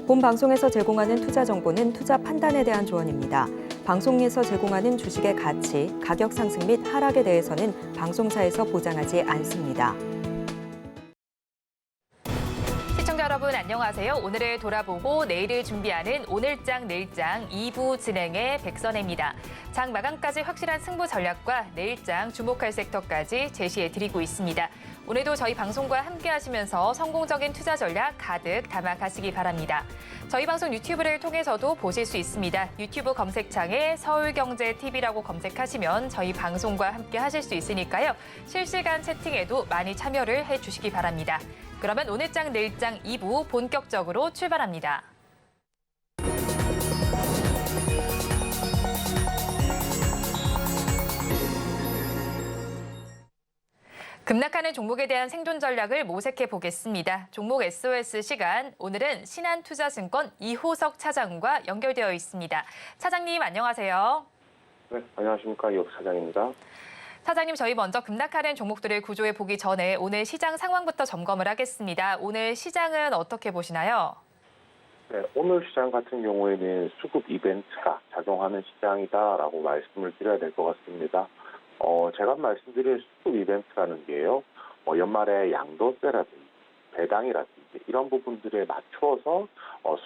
본 방송에서 제공하는 투자 정보는 투자 판단에 대한 조언입니다. 방송에서 제공하는 주식의 가치, 가격 상승 및 하락에 대해서는 방송사에서 보장하지 않습니다. 시청자 여러분 안녕하세요. 오늘을 돌아보고 내일을 준비하는 오늘장 내일장 2부 진행의 백선혜입니다. 장 마감까지 확실한 승부 전략과 내일장 주목할 섹터까지 제시해드리고 있습니다. 오늘도 저희 방송과 함께 하시면서 성공적인 투자 전략 가득 담아가시기 바랍니다. 저희 방송 유튜브를 통해서도 보실 수 있습니다. 유튜브 검색창에 서울경제TV라고 검색하시면 저희 방송과 함께 하실 수 있으니까요. 실시간 채팅에도 많이 참여를 해주시기 바랍니다. 그러면 오늘장 내일장 2부 본격적으로 출발합니다. 급락하는 종목에 대한 생존 전략을 모색해 보겠습니다. 종목 SOS 시간, 오늘은 신한투자증권 이호석 차장과 연결되어 있습니다. 차장님 안녕하세요. 네, 안녕하십니까. 이호석 차장입니다. 차장님, 저희 먼저 급락하는 종목들을 구조해 보기 전에 오늘 시장 상황부터 점검을 하겠습니다. 오늘 시장은 어떻게 보시나요? 네, 오늘 시장 같은 경우에는 수급 이벤트가 작용하는 시장이다라고 말씀을 드려야 될 것 같습니다. 제가 말씀드린 수급 이벤트라는 게요, 연말에 양도세라든지 배당이라든지 이런 부분들에 맞추어서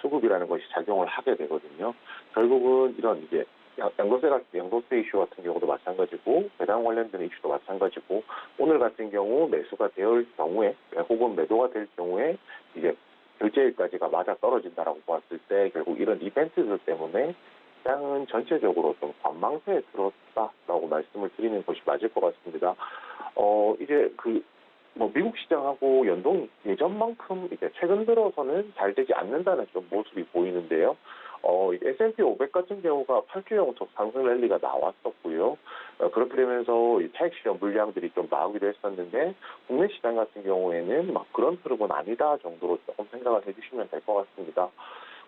수급이라는 것이 작용을 하게 되거든요. 결국은 이런 이제 양도세 이슈 같은 경우도 마찬가지고 배당 관련된 이슈도 마찬가지고 오늘 같은 경우 매수가 될 경우에 혹은 매도가 될 경우에 이제 결제일까지가 맞아 떨어진다라고 봤을 때 결국 이런 이벤트들 때문에 시장은 전체적으로 좀 관망세에 들었다라고 말씀을 드리는 것이 맞을 것 같습니다. 이제 미국 시장하고 연동이 예전만큼 이제 최근 들어서는 잘 되지 않는다는 좀 모습이 보이는데요. S&P 500 같은 경우가 8주 연속 상승 랠리가 나왔었고요. 그렇게 되면서 차익 실현 물량들이 좀 나오기도 했었는데 국내 시장 같은 경우에는 막 그런 흐름은 아니다 정도로 조금 생각을 해주시면 될 것 같습니다.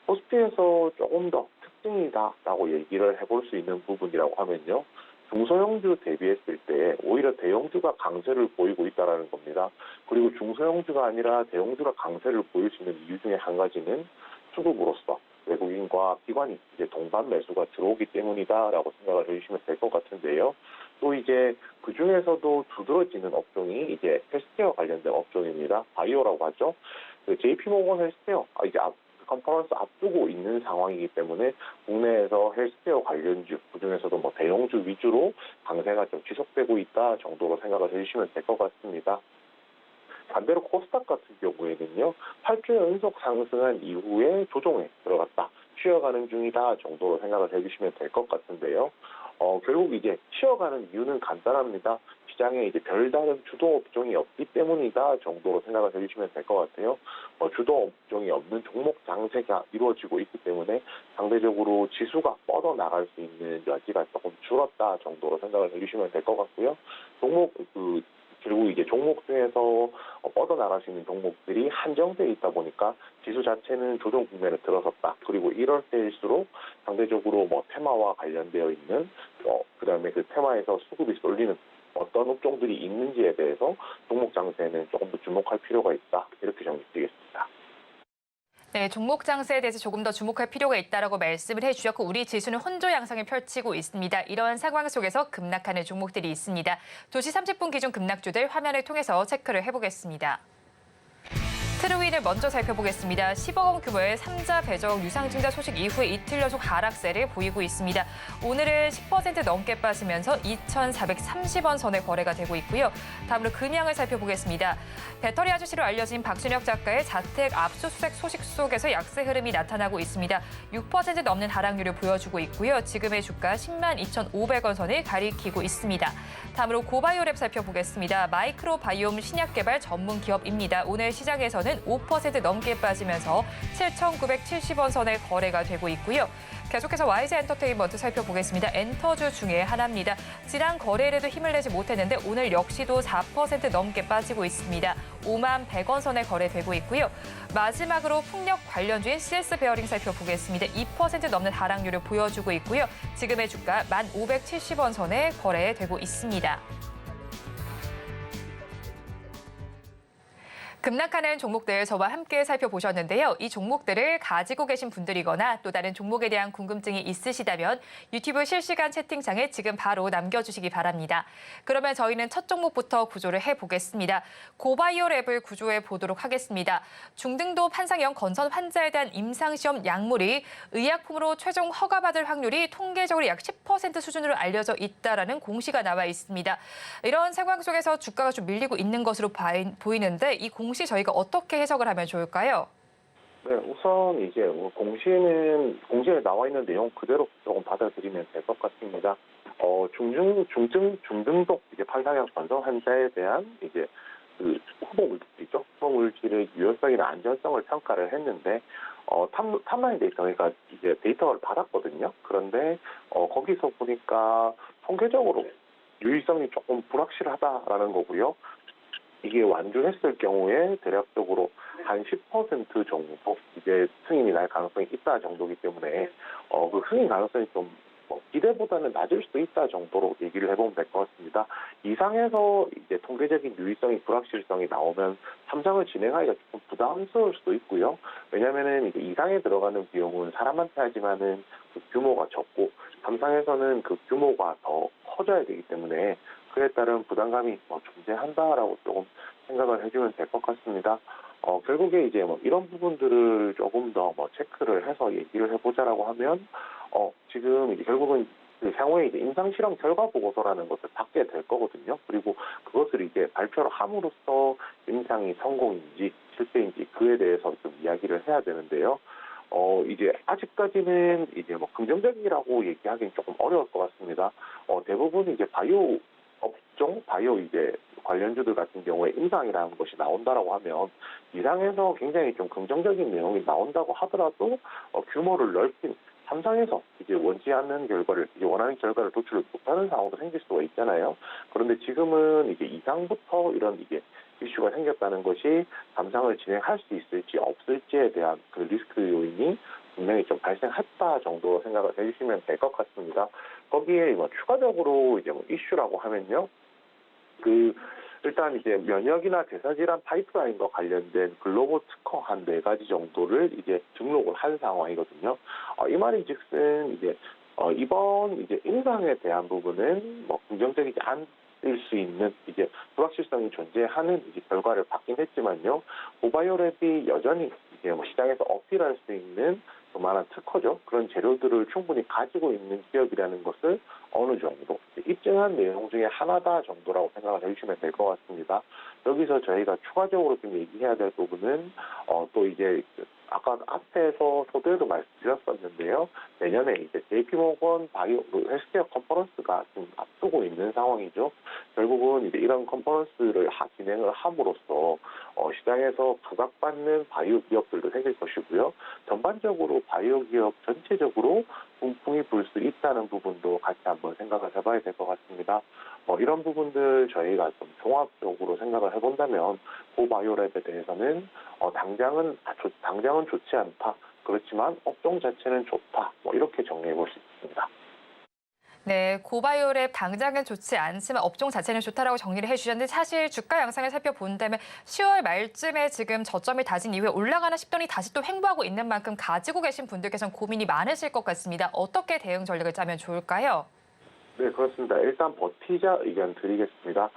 코스피에서 조금 더 특징이다라고 얘기를 해볼 수 있는 부분이라고 하면요. 중소형주 대비했을 때 오히려 대형주가 강세를 보이고 있다는 겁니다. 그리고 중소형주가 아니라 대형주가 강세를 보일 수 있는 이유 중에 한 가지는 수급으로서 외국인과 기관이 이제 동반 매수가 들어오기 때문이다라고 생각을 해주시면 될 것 같은데요. 또 이제 그 중에서도 두드러지는 업종이 이제 헬스케어 관련된 업종입니다. 바이오라고 하죠. JP모건 헬스케어 이제 컨퍼런스 앞두고 있는 상황이기 때문에 국내에서 헬스케어 관련주, 그중에서도 대형주 위주로 강세가 좀 지속되고 있다 정도로 생각을 해주시면 될 것 같습니다. 반대로 코스닥 같은 경우에는요, 8주 연속 상승한 이후에 조정에 들어갔다, 쉬어가는 중이다 정도로 생각을 해주시면 될 것 같은데요. 결국 이제 쉬어가는 이유는 간단합니다. 시장에 이제 별다른 주도 업종이 없기 때문이다 정도로 생각을 해주시면 될 것 같아요. 주도 업종이 없는 종목 장세가 이루어지고 있기 때문에 상대적으로 지수가 뻗어나갈 수 있는 여지가 조금 줄었다 정도로 생각을 해주시면 될 것 같고요. 결국 이제 종목 중에서 뻗어나갈 수 있는 종목들이 한정되어 있다 보니까 지수 자체는 조정 국면에 들어섰다. 그리고 이럴 때일수록 상대적으로 테마와 관련되어 있는 그다음에 그 테마에서 수급이 쏠리는 어떤 업종들이 있는지에 대해서 종목 장세는 조금 더 주목할 필요가 있다. 이렇게 정리드리겠습니다. 네, 종목 장세에 대해서 조금 더 주목할 필요가 있다라고 말씀을 해주셨고 우리 지수는 혼조 양상을 펼치고 있습니다. 이런 상황 속에서 급락하는 종목들이 있습니다. 2시 30분 기준 급락주들 화면을 통해서 체크를 해보겠습니다. 트루윈을 먼저 살펴보겠습니다. 10억 원 규모의 3자 배적 유상증자 소식 이후에 이틀 연속 하락세를 보이고 있습니다. 오늘은 10% 넘게 빠지면서 2,430원 선에 거래가 되고 있고요. 다음으로 금양을 살펴보겠습니다. 배터리 아저씨로 알려진 박준혁 작가의 자택 압수수색 소식 속에서 약세 흐름이 나타나고 있습니다. 6% 넘는 하락률을 보여주고 있고요. 지금의 주가 10만 2,500원 선을 가리키고 있습니다. 다음으로 고바이오랩 살펴보겠습니다. 마이크로바이옴 신약 개발 전문 기업입니다. 오늘 시장에서는 5% 넘게 빠지면서 7,970원 선에 거래가 되고 있고요. 계속해서 YG 엔터테인먼트 살펴보겠습니다. 엔터주 중에 하나입니다. 지난 거래일에도 힘을 내지 못했는데 오늘 역시도 4% 넘게 빠지고 있습니다. 5만 100원 선에 거래되고 있고요. 마지막으로 풍력 관련주인 CS 베어링 살펴보겠습니다. 2% 넘는 하락률을 보여주고 있고요. 지금의 주가 1,570원 선에 거래되고 있습니다. 급락하는 종목들 저와 함께 살펴보셨는데요. 이 종목들을 가지고 계신 분들이거나 또 다른 종목에 대한 궁금증이 있으시다면 유튜브 실시간 채팅창에 지금 바로 남겨주시기 바랍니다. 그러면 저희는 첫 종목부터 구조를 해보겠습니다. 고바이오랩을 구조해 보도록 하겠습니다. 중등도 판상형 건선 환자에 대한 임상시험 약물이 의약품으로 최종 허가받을 확률이 통계적으로 약 10% 수준으로 알려져 있다라는 공시가 나와 있습니다. 이런 상황 속에서 주가가 좀 밀리고 있는 것으로 보이는데 이 공시 저희가 어떻게 해석을 하면 좋을까요? 네, 우선 이제 공시에 나와 있는 내용 그대로 조금 받아들이면 될 것 같습니다. 중등도 이제 판상형 건성 환자에 대한 이제 그 후보 물질이죠. 후보 물질의 유효성이나 안전성을 평가를 했는데 탑라인 데이터, 그러니까 이제 데이터를 받았거든요. 그런데 거기서 보니까 통계적으로 유의성이 조금 불확실하다라는 거고요. 이게 완주했을 경우에 대략적으로 한 10% 정도 이제 승인이 날 가능성이 있다 정도이기 때문에 그 승인 가능성이 좀 기대보다는 낮을 수도 있다 정도로 얘기를 해보면 될 것 같습니다. 이상에서 이제 통계적인 유의성이 불확실성이 나오면 3상을 진행하기가 조금 부담스러울 수도 있고요. 왜냐하면은 이제 이상에 들어가는 비용은 사람한테 하지만은 그 규모가 적고 3상에서는 그 규모가 더 커져야 되기 때문에 그에 따른 부담감이 존재한다라고 조금 생각을 해주면 될 것 같습니다. 결국에 이제 이런 부분들을 조금 더 체크를 해서 얘기를 해보자라고 하면, 지금 이제 결국은 그 향후에 이제 임상실험 결과 보고서라는 것을 받게 될 거거든요. 그리고 그것을 이제 발표를 함으로써 임상이 성공인지 실패인지 그에 대해서 좀 이야기를 해야 되는데요. 이제 아직까지는 이제 긍정적이라고 얘기하기는 조금 어려울 것 같습니다. 대부분 이제 바이오 업종, 바이오 이제 관련주들 같은 경우에 임상이라는 것이 나온다라고 하면 이상에서 굉장히 좀 긍정적인 내용이 나온다고 하더라도 규모를 넓힌 3상에서 이제 원치 않는 결과를, 이제 원하는 결과를 도출을 못하는 상황도 생길 수가 있잖아요. 그런데 지금은 이제 이상부터 이런 이게 이슈가 생겼다는 것이 3상을 진행할 수 있을지 없을지에 대한 그 리스크 요인이 분명히 좀 발생했다 정도 생각을 해주시면 될 것 같습니다. 거기에 추가적으로 이제 이슈라고 하면요. 일단 이제 면역이나 대사질환 파이프라인과 관련된 글로벌 특허 한 4가지 정도를 이제 등록을 한 상황이거든요. 이 말인 즉슨 이제 이번 이제 임상에 대한 부분은 긍정적이지 않을 수 있는 이제 불확실성이 존재하는 이제 결과를 받긴 했지만요. 고바이오랩이 여전히 이제 시장에서 어필할 수 있는 그만한 특허죠. 그런 재료들을 충분히 가지고 있는 기업이라는 것을 어느 정도 입증한 내용 중에 하나다 정도라고 생각을 해주시면 될 것 같습니다. 여기서 저희가 추가적으로 좀 얘기해야 될 부분은 또 이제 아까 앞에서 소대도 말씀드렸었는데요. 내년에 이제 JP모건 바이오 헬스케어 컨퍼런스가 지금 앞두고 있는 상황이죠. 결국은 이제 이런 컨퍼런스를 진행을 함으로써 시장에서 부각받는 바이오 기업들도 생길 것이고요. 전반적으로 바이오 기업 전체적으로 분풍이 불 수 있다는 부분도 같이 한번 생각을 해봐야 될 것 같습니다. 이런 부분들 저희가 좀 종합적으로 생각을 해본다면 고바이오랩에 대해서는 당장은 좋지 않다. 그렇지만 업종 자체는 좋다. 이렇게 정리해 볼 수 있습니다. 네, 고바이오랩 당장은 좋지 않지만 업종 자체는 좋다라고 정리를 해주셨는데 사실 주가 양상을 살펴본다면 10월 말쯤에 지금 저점이 다진 이후에 올라가나 싶더니 다시 또 횡보하고 있는 만큼 가지고 계신 분들께서는 고민이 많으실 것 같습니다. 어떻게 대응 전략을 짜면 좋을까요? 네, 그렇습니다. 일단 버티자 의견 드리겠습니다.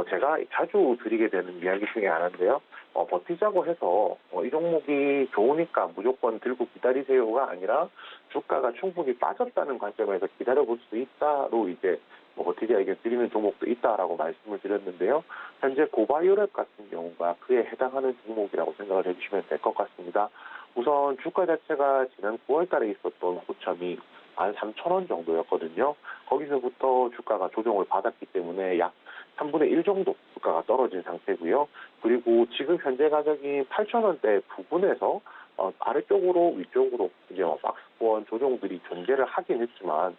제가 자주 드리게 되는 이야기 중에 하나인데요. 버티자고 해서 이 종목이 좋으니까 무조건 들고 기다리세요가 아니라 주가가 충분히 빠졌다는 관점에서 기다려볼 수 있다로 이제 버티자 의견 드리는 종목도 있다라고 말씀을 드렸는데요. 현재 고바이오랩 같은 경우가 그에 해당하는 종목이라고 생각을 해주시면 될 것 같습니다. 우선 주가 자체가 지난 9월 달에 있었던 고점이 13,000원 정도였거든요. 거기서부터 주가가 조정을 받았기 때문에 약 3분의 1 정도 주가가 떨어진 상태고요. 그리고 지금 현재 가격이 8,000원대 부분에서 아래쪽으로 위쪽으로 이제 박스권 조정들이 존재를 하긴 했지만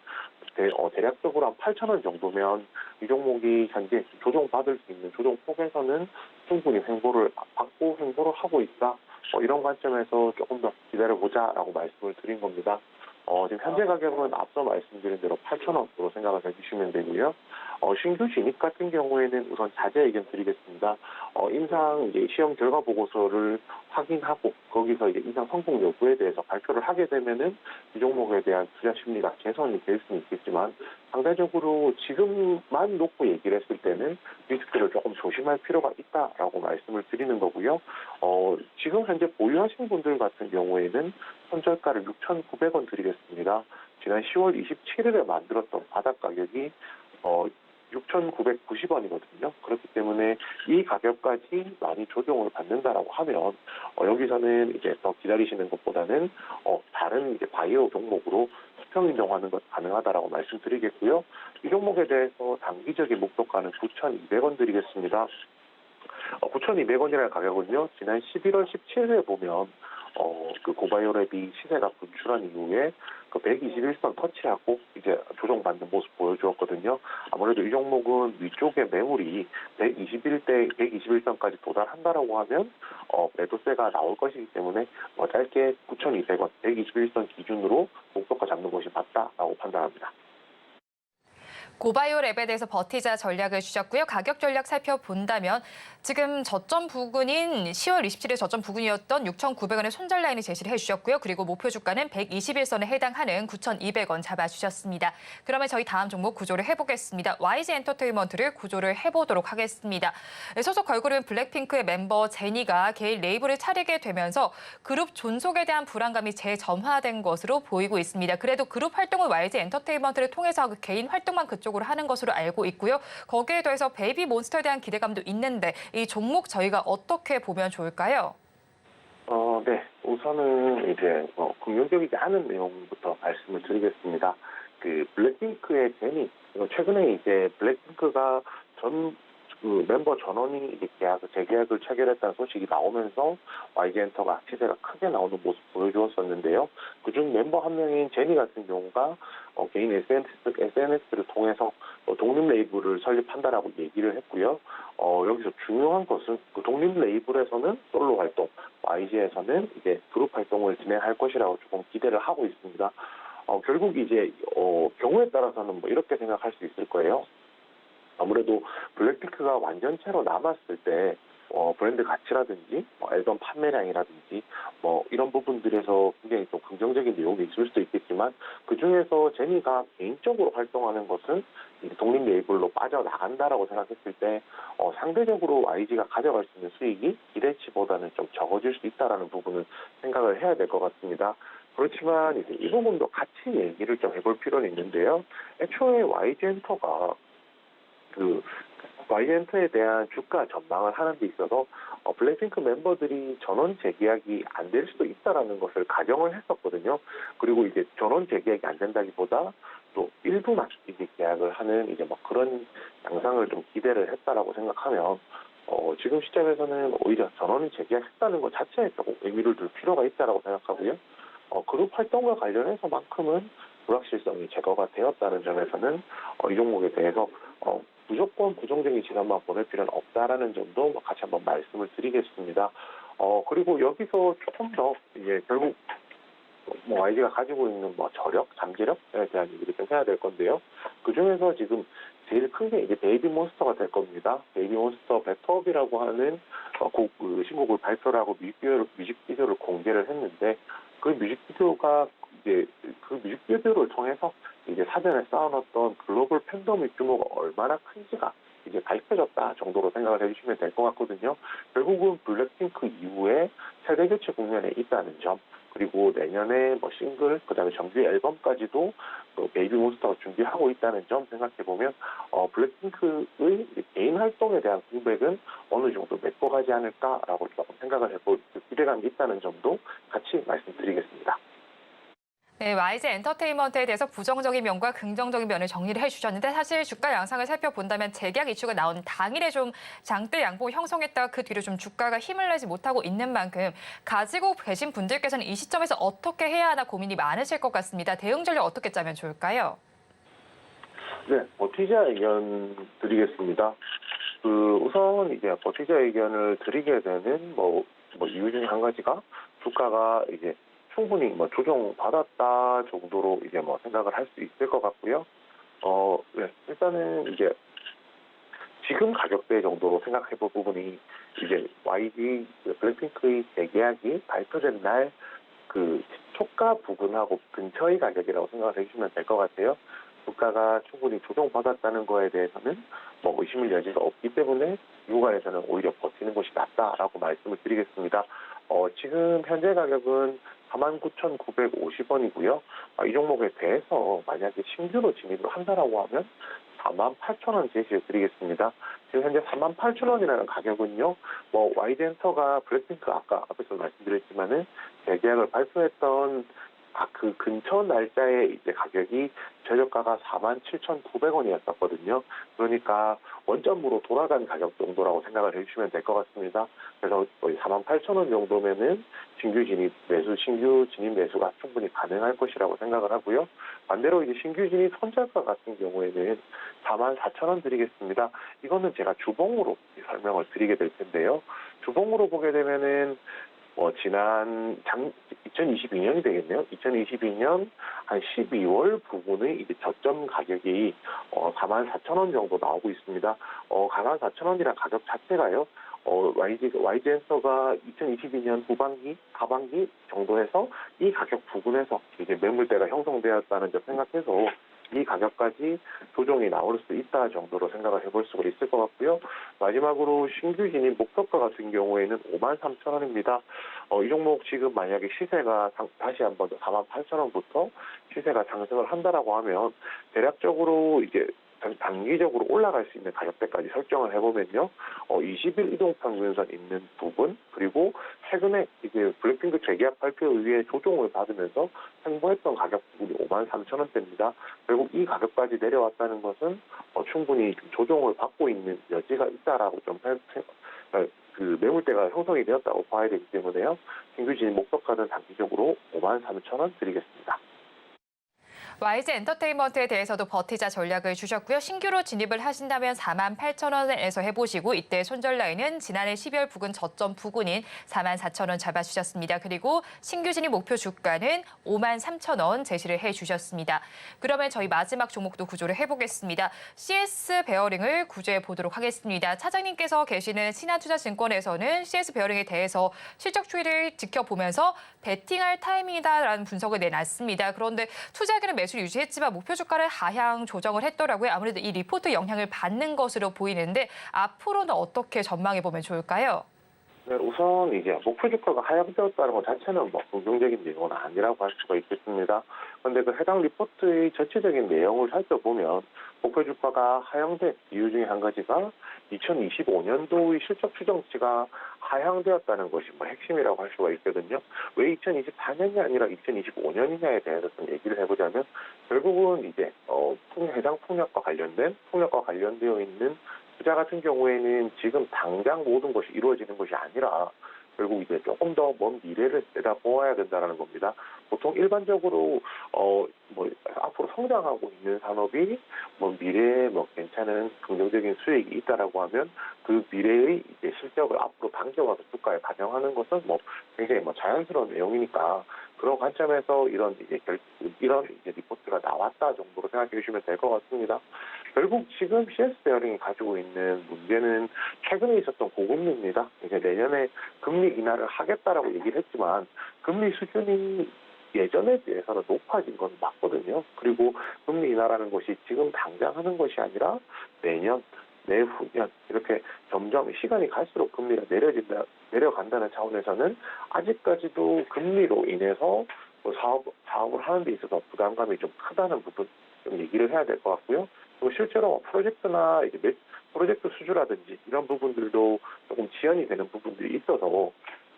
대략적으로 한 8,000원 정도면 이 종목이 현재 조정받을 수 있는 조정폭에서는 충분히 횡보를 하고 있다. 이런 관점에서 조금 더 기다려보자라고 말씀을 드린 겁니다. 지금 현재 가격은 앞서 말씀드린 대로 8,000원으로 생각을 해주시면 되고요. 신규 진입 같은 경우에는 우선 자제 의견 드리겠습니다. 임상 이제 시험 결과 보고서를 확인하고 거기서 이제 임상 성공 여부에 대해서 발표를 하게 되면은 이 종목에 대한 투자 심리가 개선이 될 수는 있겠지만 상대적으로 지금만 놓고 얘기를 했을 때는 리스크를 조금 조심할 필요가 있다라고 말씀을 드리는 거고요. 지금 현재 보유하신 분들 같은 경우에는 손절가를 6,900원 드리겠습니다. 지난 10월 27일에 만들었던 바닥 가격이 6,990원이거든요. 그렇기 때문에 이 가격까지 많이 조정을 받는다라고 하면 여기서는 이제 더 기다리시는 것보다는 다른 이제 바이오 종목으로 수평 인정하는 것 가능하다라고 말씀드리겠고요. 이 종목에 대해서 단기적인 목표가는 9,200원 드리겠습니다. 9,200원이라는 가격은요, 지난 11월 17일에 보면, 그 고바이오랩이 시세가 분출한 이후에 그 121선 터치하고 이제 조정받는 모습 보여주었거든요. 아무래도 이 종목은 위쪽에 매물이 121선까지 도달한다라고 하면, 매도세가 나올 것이기 때문에, 짧게 9,200원, 121선 기준으로 목표가 잡는 것이 맞다라고 판단합니다. 고바이오 랩에 대해서 버티자 전략을 주셨고요. 가격 전략 살펴본다면 지금 저점 부근인 10월 27일 저점 부근이었던 6,900원의 손절 라인을 제시를 해주셨고요. 그리고 목표 주가는 121선에 해당하는 9,200원 잡아주셨습니다. 그러면 저희 다음 종목 구조를 해보겠습니다. YG 엔터테인먼트를 구조를 해보도록 하겠습니다. 소속 걸그룹 블랙핑크의 멤버 제니가 개인 레이블을 차리게 되면서 그룹 존속에 대한 불안감이 재점화된 것으로 보이고 있습니다. 그래도 그룹 활동을 YG 엔터테인먼트를 통해서 그 개인 활동만 그쪽으로 하는 것으로 알고 있고요. 거기에 더해서 베이비 몬스터에 대한 기대감도 있는데 이 종목 저희가 어떻게 보면 좋을까요? 네. 우선은 이제 긍정적이지 않은 내용부터 말씀을 드리겠습니다. 그 블랙핑크의 제니, 최근에 이제 블랙핑크가 그 멤버 전원이 이제 재계약을 체결했다는 소식이 나오면서 YG엔터가 시세가 크게 나오는 모습 보여주었었는데요. 그중 멤버 한 명인 제니 같은 경우가 개인 SNS를 통해서 독립 레이블을 설립한다라고 얘기를 했고요. 여기서 중요한 것은 그 독립 레이블에서는 솔로 활동, YG에서는 이제 그룹 활동을 진행할 것이라고 조금 기대를 하고 있습니다. 결국 이제 경우에 따라서는 이렇게 생각할 수 있을 거예요. 아무래도 블랙핑크가 완전체로 남았을 때 브랜드 가치라든지 앨범 판매량이라든지 이런 부분들에서 굉장히 좀 긍정적인 내용이 있을 수도 있겠지만 그중에서 제니가 개인적으로 활동하는 것은 독립 레이블로 빠져나간다라고 생각했을 때 상대적으로 YG가 가져갈 수 있는 수익이 기대치보다는 좀 적어질 수 있다는 부분을 생각을 해야 될 것 같습니다. 그렇지만 이제 이 부분도 같이 얘기를 좀 해볼 필요는 있는데요. 애초에 YG엔터가 그 YG엔터에 대한 주가 전망을 하는 데 있어서 블랙핑크 멤버들이 전원 재계약이 안 될 수도 있다라는 것을 가정을 했었거든요. 그리고 이제 전원 재계약이 안 된다기보다 또 일부만 이제 계약을 하는 이제 그런 양상을 좀 기대를 했다라고 생각하면 지금 시점에서는 오히려 전원이 재계약했다는 것 자체에 조금 의미를 둘 필요가 있다라고 생각하고요. 그룹 활동과 관련해서만큼은 불확실성이 제거가 되었다는 점에서는 이 종목에 대해서 무조건 부정적인 시간만 보낼 필요는 없다라는 점도 같이 한번 말씀을 드리겠습니다. 그리고 여기서 조금 더 이제 결국 YG가 가지고 있는 저력, 잠재력에 대한 얘기를 좀 해야 될 건데요. 그 중에서 지금 제일 큰 게 이제 베이비 몬스터가 될 겁니다. 베이비 몬스터 백업이라고 하는 신곡을 발표를 하고 뮤직비디오를 공개를 했는데 그 뮤직비디오가 이제 그 뮤직비디오를 통해서 이제 사전에 쌓아놨던 글로벌 팬덤의 규모가 얼마나 큰지가 이제 밝혀졌다 정도로 생각을 해주시면 될 것 같거든요. 결국은 블랙핑크 이후에 세대 교체 국면에 있다는 점, 그리고 내년에 싱글, 그다음에 정규 앨범까지도 베이비 몬스터가 준비하고 있다는 점 생각해 보면 블랙핑크의 개인 활동에 대한 공백은 어느 정도 메꿔가지 않을까라고 조금 생각을 해볼 기대감이 있다는 점도 같이 말씀드리겠습니다. 네, YG 엔터테인먼트에 대해서 부정적인 면과 긍정적인 면을 정리를 해주셨는데 사실 주가 양상을 살펴본다면 재계약 이슈가 나온 당일에 좀 장대 양봉 형성했다가 그 뒤로 좀 주가가 힘을 내지 못하고 있는 만큼 가지고 계신 분들께서는 이 시점에서 어떻게 해야 하나 고민이 많으실 것 같습니다. 대응 전략 어떻게 짜면 좋을까요? 네, 버티자 의견 드리겠습니다. 우선 이제 버티자 의견을 드리게 되는 이유 중에 한 가지가 주가가 이제 충분히 뭐 조정받았다 정도로 이제 뭐 생각을 할 수 있을 것 같고요. 네, 일단은 이제 지금 가격대 정도로 생각해 볼 부분이 이제 YG 블랙핑크의 재계약이 발표된 날 그 초가 부근하고 근처의 가격이라고 생각을 해주시면 될 것 같아요. 주가가 충분히 조정받았다는 거에 대해서는 뭐 의심을 여지가 없기 때문에 이 구간에서는 오히려 버티는 것이 낫다라고 말씀을 드리겠습니다. 지금 현재 가격은 49,950원이고요. 이 종목에 대해서 만약에 신규로 진입을 한다라고 하면 48,000원 제시해 드리겠습니다. 지금 현재 48,000원이라는 가격은요, 뭐, Y젠서가 블랙핑크 아까 앞에서 말씀드렸지만은 재계약을 발표했던 그 근처 날짜에 이제 가격이 최저가가 47,900원이었었거든요. 그러니까 원점으로 돌아간 가격 정도라고 생각을 해주시면 될 것 같습니다. 그래서 거의 48,000원 정도면은 신규 진입 매수가 충분히 가능할 것이라고 생각을 하고요. 반대로 이제 신규 진입 선저가 같은 경우에는 44,000원 드리겠습니다. 이거는 제가 주봉으로 설명을 드리게 될 텐데요. 주봉으로 보게 되면은 지난 2022년이 되겠네요. 2022년 한 12월 부분의 이제 저점 가격이 44,000원 정도 나오고 있습니다. 44,000원이란 가격 자체가요. YG엔서가 2022년 후반기, 하반기 정도에서 이 가격 부근에서 이제 매물대가 형성되었다는 점 생각해서 이 가격까지 조정이 나올 수 있다 정도로 생각을 해볼 수가 있을 것 같고요. 마지막으로 신규 진입 목표가 같은 경우에는 53,000원입니다. 이 종목 지금 만약에 시세가 다시 한번 48,000원부터 시세가 상승을 한다라고 하면 대략적으로 이제 단기적으로 올라갈 수 있는 가격대까지 설정을 해보면요. 20일 이동평균선 있는 부분, 그리고 최근에 이제 블랙핑크 재계약 발표에 의해 조정을 받으면서 행보했던 가격 부분이 53,000원대입니다. 결국 이 가격까지 내려왔다는 것은 충분히 조정을 받고 있는 여지가 있다라고 좀 그 매물대가 형성이 되었다고 봐야 되기 때문에요. 신규 진입 목표가는 단기적으로 53,000원 드리겠습니다. YG 엔터테인먼트에 대해서도 버티자 전략을 주셨고요. 신규로 진입을 하신다면 48,000원에서 해보시고 이때 손절 라인은 지난해 12월 부근 저점 부근인 44,000원 잡아주셨습니다. 그리고 신규 진입 목표 주가는 53,000원 제시를 해주셨습니다. 그러면 저희 마지막 종목도 구조를 해보겠습니다. CS 베어링을 구조해 보도록 하겠습니다. 차장님께서 계시는 신한투자증권에서는 CS 베어링에 대해서 실적 추이를 지켜보면서 베팅할 타이밍이다라는 분석을 내놨습니다. 그런데 투자기는 매수를 유지했지만 목표 주가를 하향 조정을 했더라고요. 아무래도 이 리포트 영향을 받는 것으로 보이는데 앞으로는 어떻게 전망해 보면 좋을까요? 네, 우선 이제 목표 주가가 하향되었다는 것 자체는 뭐 긍정적인 내용은 아니라고 할 수가 있겠습니다. 그런데 그 해당 리포트의 전체적인 내용을 살펴보면 목표 주가가 하향된 이유 중에 한 가지가 2025년도의 실적 추정치가 하향되었다는 것이 뭐 핵심이라고 할 수가 있거든요. 왜 2024년이 아니라 2025년이냐에 대해서 좀 얘기를 해보자면 결국은 이제 해당 풍력과 관련되어 있는 투자 같은 경우에는 지금 당장 모든 것이 이루어지는 것이 아니라 결국 이제 조금 더 먼 미래를 내다보아야 된다는 겁니다. 보통 일반적으로 앞으로 성장하고 있는 산업이 미래에 괜찮은 긍정적인 수익이 있다라고 하면 그 미래의 이제 실적을 앞으로 당겨와서 주가에 반영하는 것은 굉장히 자연스러운 내용이니까 그런 관점에서 이런 이제 리포트가 나왔다 정도로 생각해 주시면 될 것 같습니다. 결국 지금 CS 베어링이 가지고 있는 문제는 최근에 있었던 고금리입니다. 이제 내년에 금리 인하를 하겠다라고 얘기를 했지만 금리 수준이 예전에 비해서는 높아진 건 맞거든요. 그리고 금리 인하라는 것이 지금 당장 하는 것이 아니라 내년, 내후년 이렇게 점점 시간이 갈수록 금리가 내려간다는 차원에서는 아직까지도 금리로 인해서 사업을 하는 데 있어서 부담감이 좀 크다는 부분 좀 얘기를 해야 될 것 같고요. 또 실제로 프로젝트나 이제 프로젝트 수주라든지 이런 부분들도 조금 지연이 되는 부분들이 있어서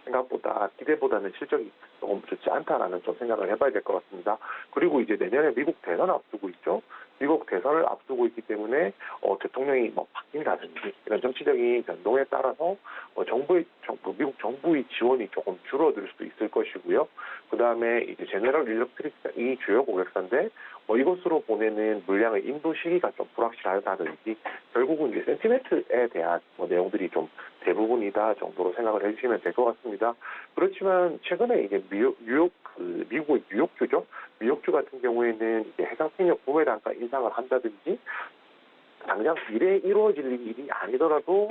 생각보다 기대보다는 실적이 조금 좋지 않다라는 좀 생각을 해봐야 될 것 같습니다. 그리고 이제 내년에 미국 대선 앞두고 있죠. 미국 대선을 앞두고 있기 때문에 대통령이 뭐 바뀐다든지 이런 정치적인 변동에 따라서 미국 정부의 지원이 조금 줄어들 수도 있을 것이고요. 그 다음에 이제 제너럴 일렉트릭 이 주요 고객사인데 이것으로 보내는 물량의 인도 시기가 좀 불확실하다든지 결국은 이제 센티멘트에 대한 내용들이 좀 대부분이다 정도로 생각을 해주시면 될 것 같습니다. 그렇지만 최근에 이제 미국의 뉴욕주죠. 뉴욕주 같은 경우에는 이제 해상폭력 구매 단가 인상을 한다든지 당장 미래에 이루어질 일이 아니더라도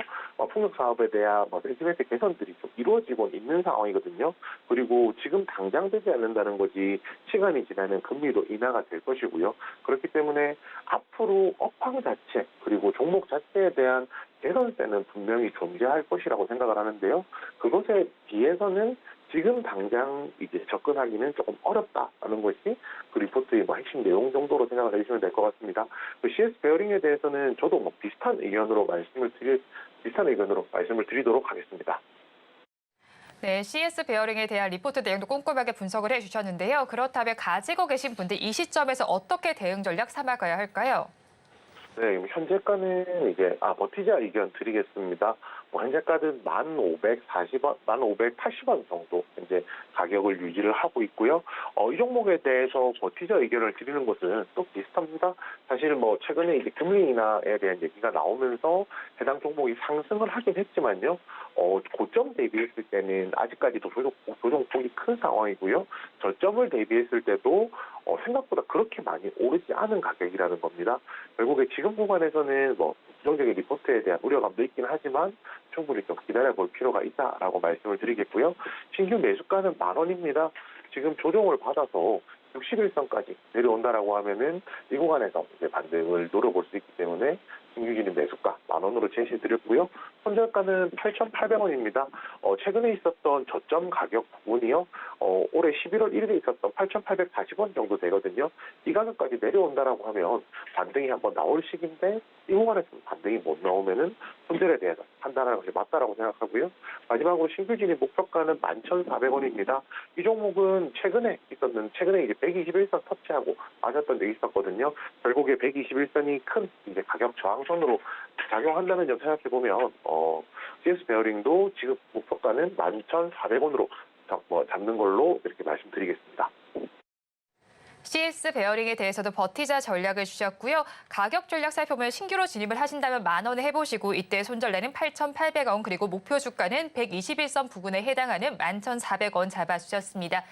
풍력 사업에 대한 센티멘트 개선들이 좀 이루어지고 있는 상황이거든요. 그리고 지금 당장 되지 않는다는 거지 시간이 지나면 금리도 인하가 될 것이고요. 그렇기 때문에 앞으로 업황 자체 그리고 종목 자체에 대한 개선세는 분명히 존재할 것이라고 생각을 하는데요. 그것에 비해서는 지금 당장 이제 접근하기는 조금 어렵다라는 것이 그 리포트의 핵심 내용 정도로 생각을 해주시면 될 것 같습니다. 그 CS 베어링에 대해서는 저도 비슷한 의견으로 말씀을 드리도록 하겠습니다. 네, CS 베어링에 대한 리포트 내용도 꼼꼼하게 분석을 해주셨는데요. 그렇다면 가지고 계신 분들 이 시점에서 어떻게 대응 전략 삼아가야 할까요? 네, 현재가는 이제 버티자 의견 드리겠습니다. 현재가는 1,540원, 1,580원 정도 이제 가격을 유지를 하고 있고요. 이 종목에 대해서 버티자 의견을 드리는 것은 또 비슷합니다. 사실 최근에 이제 금리 인하에 대한 얘기가 나오면서 해당 종목이 상승을 하긴 했지만요. 고점 대비했을 때는 아직까지도 조정폭이 큰 상황이고요. 저점을 대비했을 때도 생각보다 그렇게 많이 오르지 않은 가격이라는 겁니다. 결국에 지금 구간에서는 부정적인 리포트에 대한 우려감도 있긴 하지만 충분히 좀 기다려볼 필요가 있다라고 말씀을 드리겠고요. 신규 매수가는 10,000원입니다. 지금 조정을 받아서 61선까지 내려온다라고 하면은 이 구간에서 이제 반등을 노려볼 수 있기 때문에 신규 진입 매수가 10,000원으로 제시드렸고요. 손절가는 8,800원입니다. 최근에 있었던 저점 가격 부분이요. 올해 11월 1일에 있었던 8,840원 정도 되거든요. 이 가격까지 내려온다라고 하면 반등이 한번 나올 시기인데 이 구간에서 반등이 못 나오면은 손절에 대해서 판단하는 것이 맞다라고 생각하고요. 마지막으로 신규 진입 목표가는 11,400원입니다. 이 종목은 최근에 이제 121선 터치하고 맞았던 적이 있었거든요. 결국에 121선이 큰 이제 가격 저항선으로 작용한다는 점 생각해 보면 CS 베어링도 지금 목표가는 11,400원으로 잡는 걸로 이렇게 말씀드리겠습니다. CS 베어링에 대해서도 버티자 전략을 주셨고요. 가격 전략 살펴보면 신규로 진입을 하신다면 10,000원에 해보시고 이때 손절내는 8,800원 그리고 목표 주가는 121선 부근에 해당하는 11,400원 잡아주셨습니다.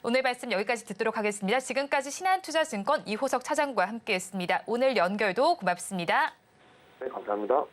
오늘 말씀 여기까지 듣도록 하겠습니다. 지금까지 신한투자증권 이호석 차장과 함께했습니다. 오늘 연결도 고맙습니다. 네, 감사합니다.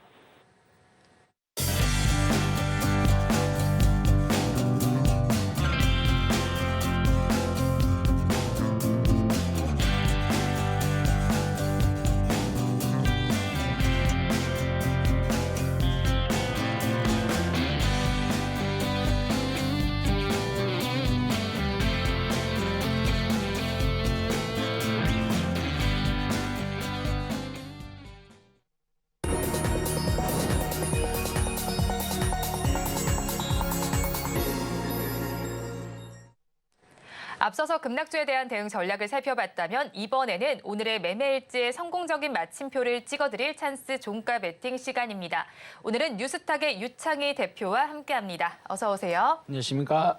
앞서서 급락주에 대한 대응 전략을 살펴봤다면 이번에는 오늘의 매매일지의 성공적인 마침표를 찍어드릴 찬스 종가 베팅 시간입니다. 오늘은 뉴스탁의 유창희 대표와 함께합니다. 어서 오세요. 안녕하십니까.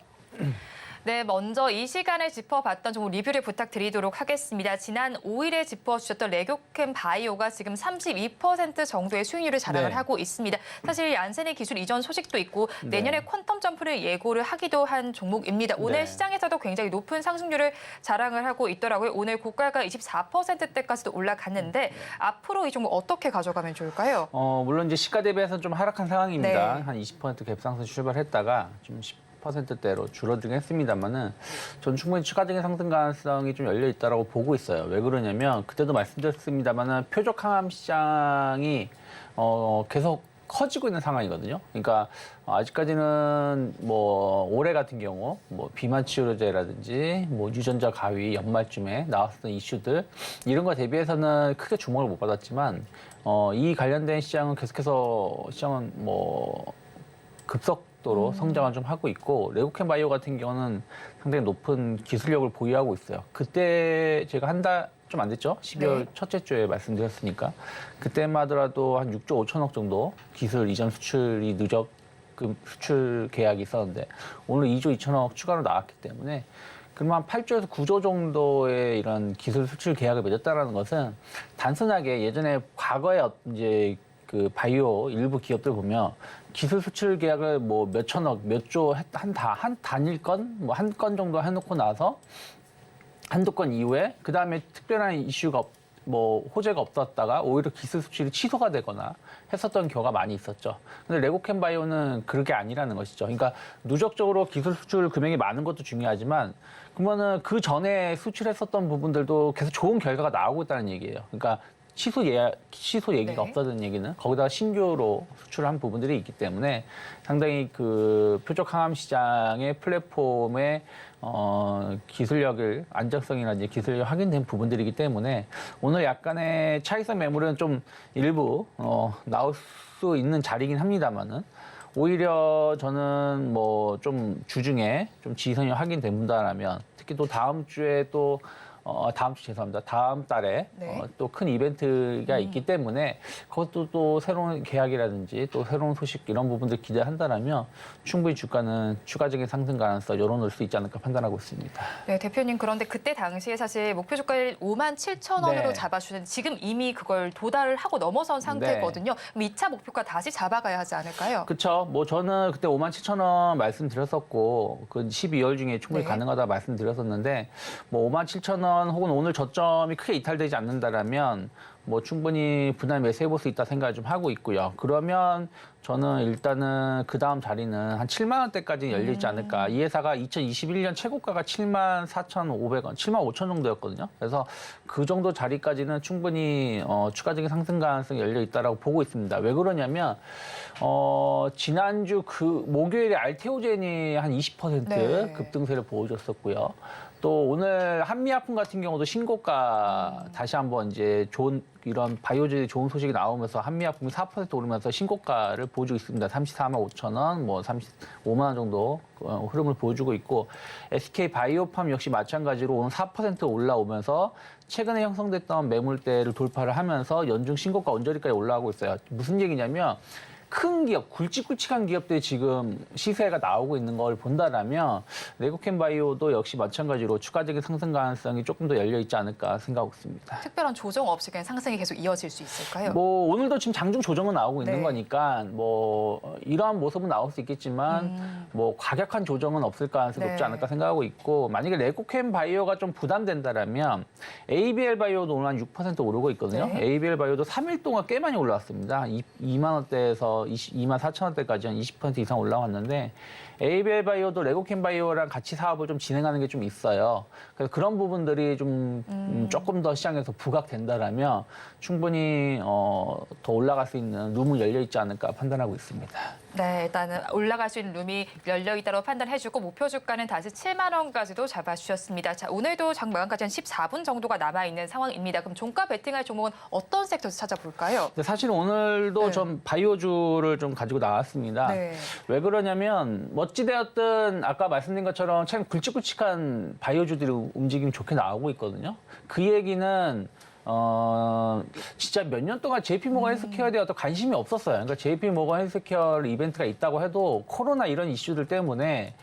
네, 먼저 이 시간을 짚어봤던 종목 리뷰를 부탁드리도록 하겠습니다. 지난 5일에 짚어주셨던 레교캠 바이오가 지금 32% 정도의 수익률을 자랑을 하고 있습니다. 사실 얀센의 기술 이전 소식도 있고 내년에 퀀텀 점프를 예고를 하기도 한 종목입니다. 오늘 시장에서도 굉장히 높은 상승률을 자랑을 하고 있더라고요. 오늘 고가가 24%대까지도 올라갔는데 앞으로 이 종목 어떻게 가져가면 좋을까요? 물론 이제 시가 대비해서 좀 하락한 상황입니다. 네. 한 20% 갭상승 출발했다가 좀 10%대로 줄어들긴 했습니다만은 전 충분히 추가적인 상승 가능성이 좀 열려 있다라고 보고 있어요. 왜 그러냐면 그때도 말씀드렸습니다만은 표적 항암 시장이 계속 커지고 있는 상황이거든요. 그러니까 아직까지는 올해 같은 경우 비만 치료제라든지 유전자 가위 연말쯤에 나왔었던 이슈들 이런 거 대비해서는 크게 주목을 못 받았지만 이 관련된 시장은 계속해서 시장은 급속 속도로 성장을 좀 하고 있고 레고캠 바이오 같은 경우는 상당히 높은 기술력을 보유하고 있어요. 그때 제가 한 달 좀 안 됐죠? 12월 네. 첫째 주에 말씀드렸으니까 그때만 하더라도 한 6조 5천억 정도 기술 이전 수출이 누적 수출 계약이 있었는데 오늘 2조 2천억 추가로 나왔기 때문에 그러면 한 8조에서 9조 정도의 이런 기술 수출 계약을 맺었다는 것은 단순하게 예전에 과거에 이제 그 바이오 일부 기업들 보면 기술 수출 계약을 뭐 몇 천억, 몇 조 한 단일 건, 뭐 한 건 정도 해놓고 나서 한두 건 이후에 그 다음에 특별한 이슈가 뭐 호재가 없었다가 오히려 기술 수출이 취소가 되거나 했었던 경우가 많이 있었죠. 근데 레고캠 바이오는 그게 아니라는 것이죠. 그러니까 누적적으로 기술 수출 금액이 많은 것도 중요하지만 그러면은 그 전에 수출했었던 부분들도 계속 좋은 결과가 나오고 있다는 얘기예요. 그러니까 취소 얘기가 네. 없다는 얘기는 거기다가 신규로 수출한 부분들이 있기 때문에 상당히 그 표적 항암 시장의 플랫폼의 기술력을 안정성이나 기술력이 확인된 부분들이기 때문에 오늘 약간의 차익성 매물은 좀 일부 나올 수 있는 자리긴 합니다만은 오히려 저는 뭐 좀 주중에 좀 지선이 확인된다라면 특히 또 다음 주에 또 다음 주 죄송합니다. 다음 달에 네. 또 큰 이벤트가 있기 때문에 그것도 또 새로운 계약이라든지 또 새로운 소식 이런 부분들 기대한다라면 충분히 주가는 추가적인 상승 가능성 열어놓을 수 있지 않을까 판단하고 있습니다. 네, 대표님 그런데 그때 당시에 사실 목표 주가를 57,000원으로 네. 잡아주셨는데 지금 이미 그걸 도달을 하고 넘어선 상태거든요. 그럼 2차 목표가 다시 잡아가야 하지 않을까요? 그렇죠. 뭐 저는 그때 57,000원 말씀드렸었고 그 12월 중에 충분히 네. 가능하다 말씀드렸었는데 뭐 57,000원 혹은 오늘 저점이 크게 이탈되지 않는다라면 뭐 충분히 분할 매수해 볼 수 있다 생각을 좀 하고 있고요. 그러면 저는 일단은 그 다음 자리는 한 7만 원대까지 열려 있지 않을까. 이 회사가 2021년 최고가가 74,500원, 75,000 정도였거든요. 그래서 그 정도 자리까지는 충분히 추가적인 상승 가능성이 열려 있다라고 보고 있습니다. 왜 그러냐면 지난주 그 목요일에 알테오젠이 한 20% 네. 급등세를 보여줬었고요. 또 오늘 한미약품 같은 경우도 신고가 다시 한번 이제 좋은 이런 바이오주의 좋은 소식이 나오면서 한미약품이 4% 오르면서 신고가를 보여주고 있습니다. 34만 5천 원, 뭐 35만 원 정도 흐름을 보여주고 있고 SK 바이오팜 역시 마찬가지로 오늘 4% 올라오면서 최근에 형성됐던 매물대를 돌파를 하면서 연중 신고가 언저리까지 올라가고 있어요. 무슨 얘기냐면 큰 기업, 굵직굵직한 기업들이 지금 시세가 나오고 있는 걸 본다라면 레고캠 바이오도 역시 마찬가지로 추가적인 상승 가능성이 조금 더 열려 있지 않을까 생각하고 있습니다. 특별한 조정 없이 그냥 상승이 계속 이어질 수 있을까요? 뭐 오늘도 지금 장중 조정은 나오고 있는 네. 거니까 뭐 이러한 모습은 나올 수 있겠지만 뭐 과격한 조정은 없을 가능성이 네. 높지 않을까 생각하고 있고 만약에 레고캠 바이오가 좀 부담된다라면 ABL 바이오도 오늘 한 6% 오르고 있거든요. 네. ABL 바이오도 3일 동안 꽤 많이 올라왔습니다. 2만 원대에서 2만 4천 원대까지 한 20% 이상 올라왔는데 ABL 바이오도 레고캠 바이오랑 같이 사업을 좀 진행하는 게 좀 있어요. 그래서 그런 부분들이 좀 조금 더 시장에서 부각된다라면 충분히 더 올라갈 수 있는 룸은 열려 있지 않을까 판단하고 있습니다. 네, 일단은 올라갈 수 있는 룸이 열려 있다고 판단해주고 목표 주가는 다시 7만 원까지도 잡아주셨습니다. 자, 오늘도 장 마감까지 한 14분 정도가 남아있는 상황입니다. 그럼 종가 베팅할 종목은 어떤 섹터에서 찾아볼까요? 근데 사실 오늘도 네. 좀 바이오주를 좀 가지고 나왔습니다. 네. 왜 그러냐면 어찌되었든 아까 말씀드린 것처럼 참 굵직굵직한 바이오주들이 움직임이 좋게 나오고 있거든요. 그 얘기는 진짜 몇 년 동안 JP모건 헬스케어에 대해 어떤 관심이 없었어요. 그러니까 JP모건 헬스케어 이벤트가 있다고 해도 코로나 이런 이슈들 때문에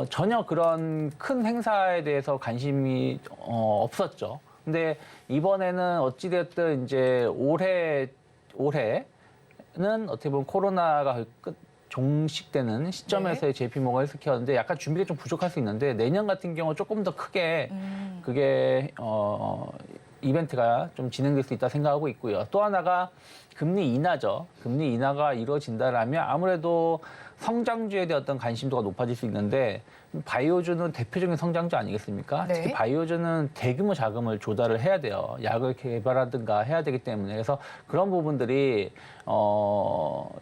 전혀 그런 큰 행사에 대해서 관심이 없었죠. 근데 이번에는 어찌됐든 이제 올해는 어떻게 보면 코로나가 종식되는 시점에서의 JP모건 헬스케어인데 약간 준비가 좀 부족할 수 있는데 내년 같은 경우 조금 더 크게 그게 이벤트가 좀 진행될 수 있다 생각하고 있고요. 또 하나가 금리 인하죠. 금리 인하가 이루어진다라면 아무래도 성장주에 대한 어떤 관심도가 높아질 수 있는데 바이오주는 대표적인 성장주 아니겠습니까? 네. 특히 바이오주는 대규모 자금을 조달을 해야 돼요. 약을 개발하든가 해야 되기 때문에 그래서 그런 부분들이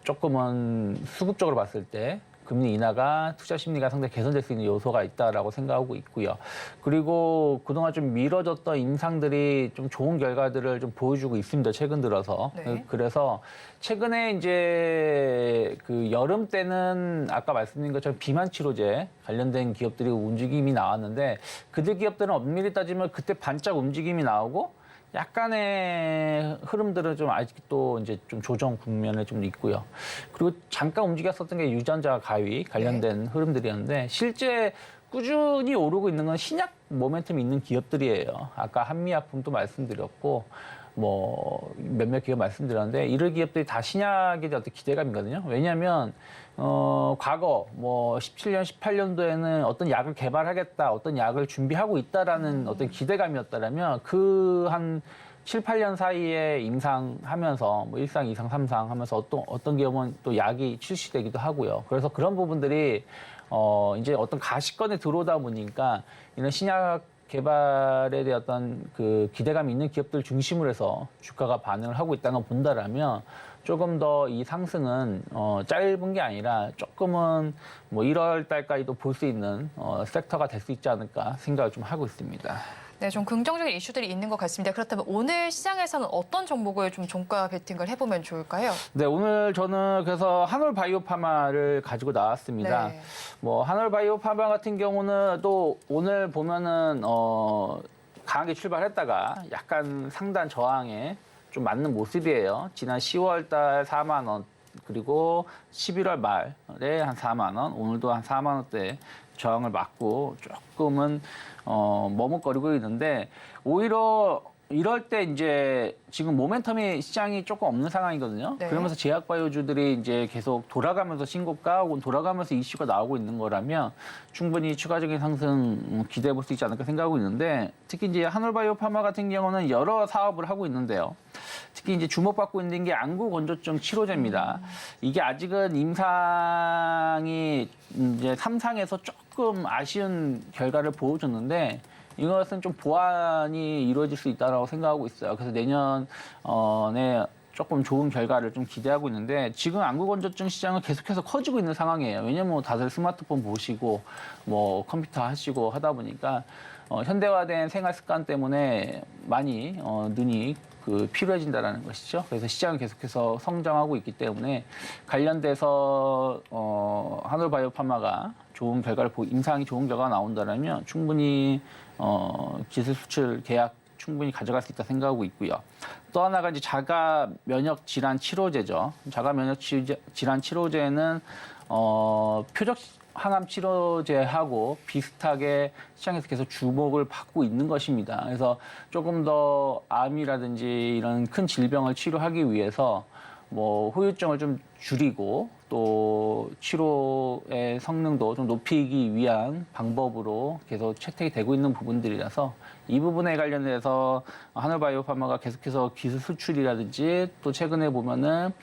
조금은 수급적으로 봤을 때 금리 인하가 투자 심리가 상당히 개선될 수 있는 요소가 있다라고 생각하고 있고요. 그리고 그동안 좀 미뤄졌던 임상들이 좀 좋은 결과들을 좀 보여주고 있습니다. 최근 들어서. 네. 그래서 최근에 이제 그 여름 때는 아까 말씀드린 것처럼 비만 치료제 관련된 기업들이 움직임이 나왔는데 그들 기업들은 엄밀히 따지면 그때 반짝 움직임이 나오고 약간의 흐름들은 좀 아직도 이제 좀 조정 국면에 좀 있고요. 그리고 잠깐 움직였었던 게 유전자 가위 관련된 흐름들이었는데 실제 꾸준히 오르고 있는 건 신약 모멘텀이 있는 기업들이에요. 아까 한미약품도 말씀드렸고 뭐 몇몇 기업 말씀드렸는데 이런 기업들이 다 신약에 대한 어떤 기대감이거든요. 왜냐하면 과거 뭐 17년, 18년도에는 어떤 약을 개발하겠다, 어떤 약을 준비하고 있다라는 어떤 기대감이었다라면 그 한 7, 8년 사이에 임상하면서 뭐 1상, 2상, 3상 하면서 어떤 기업은 또 약이 출시되기도 하고요. 그래서 그런 부분들이 이제 어떤 가시권에 들어오다 보니까 이런 신약 개발에 대한 어떤 그 기대감이 있는 기업들 중심으로 해서 주가가 반응을 하고 있다는 걸 본다라면 조금 더 이 상승은 짧은 게 아니라 조금은 뭐 1월 달까지도 볼 수 있는 섹터가 될 수 있지 않을까 생각을 좀 하고 있습니다. 네, 좀 긍정적인 이슈들이 있는 것 같습니다. 그렇다면 오늘 시장에서는 어떤 종목을 좀 종가 베팅을 해보면 좋을까요? 네, 오늘 저는 그래서 한올바이오파마를 가지고 나왔습니다. 네. 뭐 한올바이오파마 같은 경우는 또 오늘 보면은 강하게 출발했다가 약간 상단 저항에 좀 맞는 모습이에요. 지난 10월 달 4만 원 그리고 11월 말에 한 4만 원, 오늘도 한 4만 원대 저항을 맞고 조금은 머뭇거리고 있는데 오히려 이럴 때 이제 지금 모멘텀이 시장이 조금 없는 상황이거든요. 네. 그러면서 제약바이오주들이 이제 계속 돌아가면서 신고가 혹은 돌아가면서 이슈가 나오고 있는 거라면 충분히 추가적인 상승 기대해 볼 수 있지 않을까 생각하고 있는데 특히 이제 한올바이오파마 같은 경우는 여러 사업을 하고 있는데요. 특히 이제 주목받고 있는 게 안구건조증 치료제입니다. 이게 아직은 임상이 이제 3상에서 조금 아쉬운 결과를 보여줬는데 이것은 좀 보완이 이루어질 수 있다고 생각하고 있어요. 그래서 내년에 조금 좋은 결과를 좀 기대하고 있는데 지금 안구건조증 시장은 계속해서 커지고 있는 상황이에요. 왜냐면 뭐 다들 스마트폰 보시고 뭐 컴퓨터 하시고 하다 보니까 현대화된 생활 습관 때문에 많이 눈이 필요해진다라는 것이죠. 그래서 시장은 계속해서 성장하고 있기 때문에 관련돼서 한올바이오파마가 좋은 결과를 임상이 좋은 결과가 나온다면 충분히 기술 수출 계약 충분히 가져갈 수 있다 생각하고 있고요. 또 하나가 이제 자가 면역 질환 치료제죠. 자가 면역 질환 치료제는 표적 항암 치료제하고 비슷하게 시장에서 계속 주목을 받고 있는 것입니다. 그래서 조금 더 암이라든지 이런 큰 질병을 치료하기 위해서 뭐 후유증을 좀 줄이고 또 치료의 성능도 좀 높이기 위한 방법으로 계속 채택이 되고 있는 부분들이라서 이 부분에 관련해서 한올바이오파마가 계속해서 기술 수출이라든지 또 최근에 보면은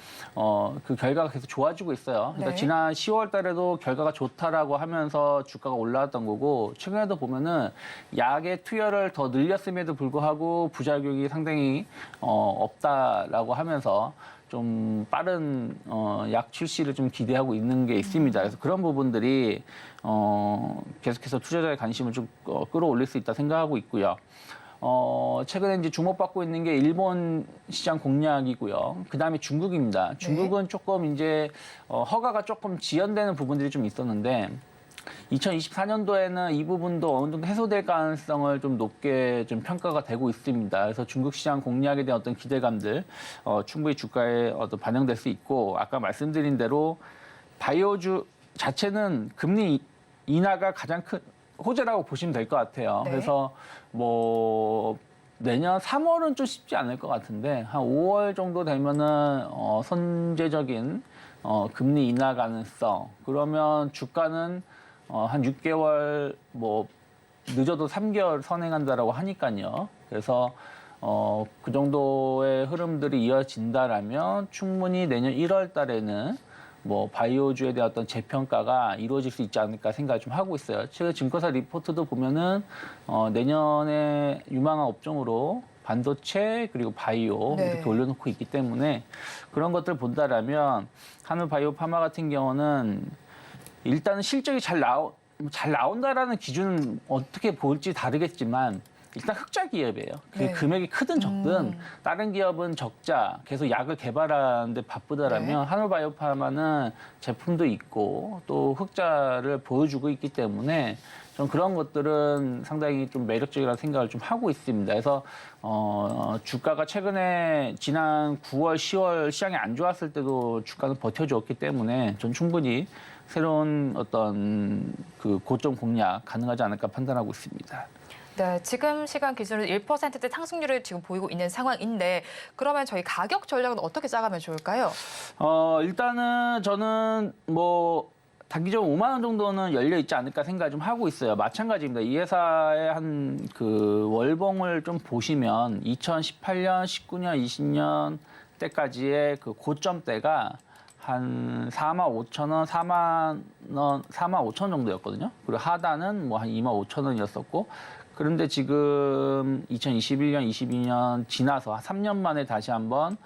그 결과가 계속 좋아지고 있어요. 그러니까 네. 지난 10월 달에도 결과가 좋다라고 하면서 주가가 올라왔던 거고 최근에도 보면은 약의 투여를 더 늘렸음에도 불구하고 부작용이 상당히 없다라고 하면서 좀 빠른 약 출시를 좀 기대하고 있는 게 있습니다. 그래서 그런 부분들이 계속해서 투자자의 관심을 좀 끌어올릴 수 있다 생각하고 있고요. 최근에 이제 주목받고 있는 게 일본 시장 공략이고요. 그 다음에 중국입니다. 중국은 조금 이제 허가가 조금 지연되는 부분들이 좀 있었는데 2024년도에는 이 부분도 어느 정도 해소될 가능성을 좀 높게 좀 평가가 되고 있습니다. 그래서 중국 시장 공략에 대한 어떤 기대감들 충분히 주가에 반영될 수 있고 아까 말씀드린 대로 바이오주 자체는 금리 인하가 가장 큰 호재라고 보시면 될 것 같아요. 네. 그래서 뭐 내년 3월은 좀 쉽지 않을 것 같은데 한 5월 정도 되면은 선제적인 금리 인하 가능성 그러면 주가는 한 6개월 뭐 늦어도 3개월 선행한다라고 하니까요. 그래서 그 정도의 흐름들이 이어진다라면 충분히 내년 1월 달에는 뭐 바이오주에 대한 어떤 재평가가 이루어질 수 있지 않을까 생각을 좀 하고 있어요. 최근 증권사 리포트도 보면은 내년에 유망한 업종으로 반도체 그리고 바이오 네. 이렇게 올려놓고 있기 때문에 그런 것들을 본다라면 한올바이오파마 같은 경우는 일단은 실적이 잘 나온다라는 기준은 어떻게 볼지 다르겠지만 일단 흑자 기업이에요. 그게 네. 금액이 크든 적든 다른 기업은 적자, 계속 약을 개발하는데 바쁘다라면 한올바이오파마는 제품도 있고 또 흑자를 보여주고 있기 때문에 전 그런 것들은 상당히 좀 매력적이라는 생각을 좀 하고 있습니다. 그래서 주가가 최근에 지난 9월, 10월 시장이 안 좋았을 때도 주가는 버텨주었기 때문에 전 충분히 새로운 어떤 그 고점 공략 가능하지 않을까 판단하고 있습니다. 네, 지금 시간 기준으로 1%대 상승률을 지금 보이고 있는 상황인데 그러면 저희 가격 전략은 어떻게 짜가면 좋을까요? 일단은 저는 뭐 단기적으로 5만 원 정도는 열려 있지 않을까 생각 좀 하고 있어요. 마찬가지입니다. 이 회사의 한 그 월봉을 좀 보시면 2018년, 19년, 20년 때까지의 그 고점 때가 한 4만 5천 원, 4만 5천 원 정도였거든요. 그리고 하단은 뭐 한 2만 5천 원이었었고 그런데 지금 2021년, 22년 지나서 3년 만에 다시 한번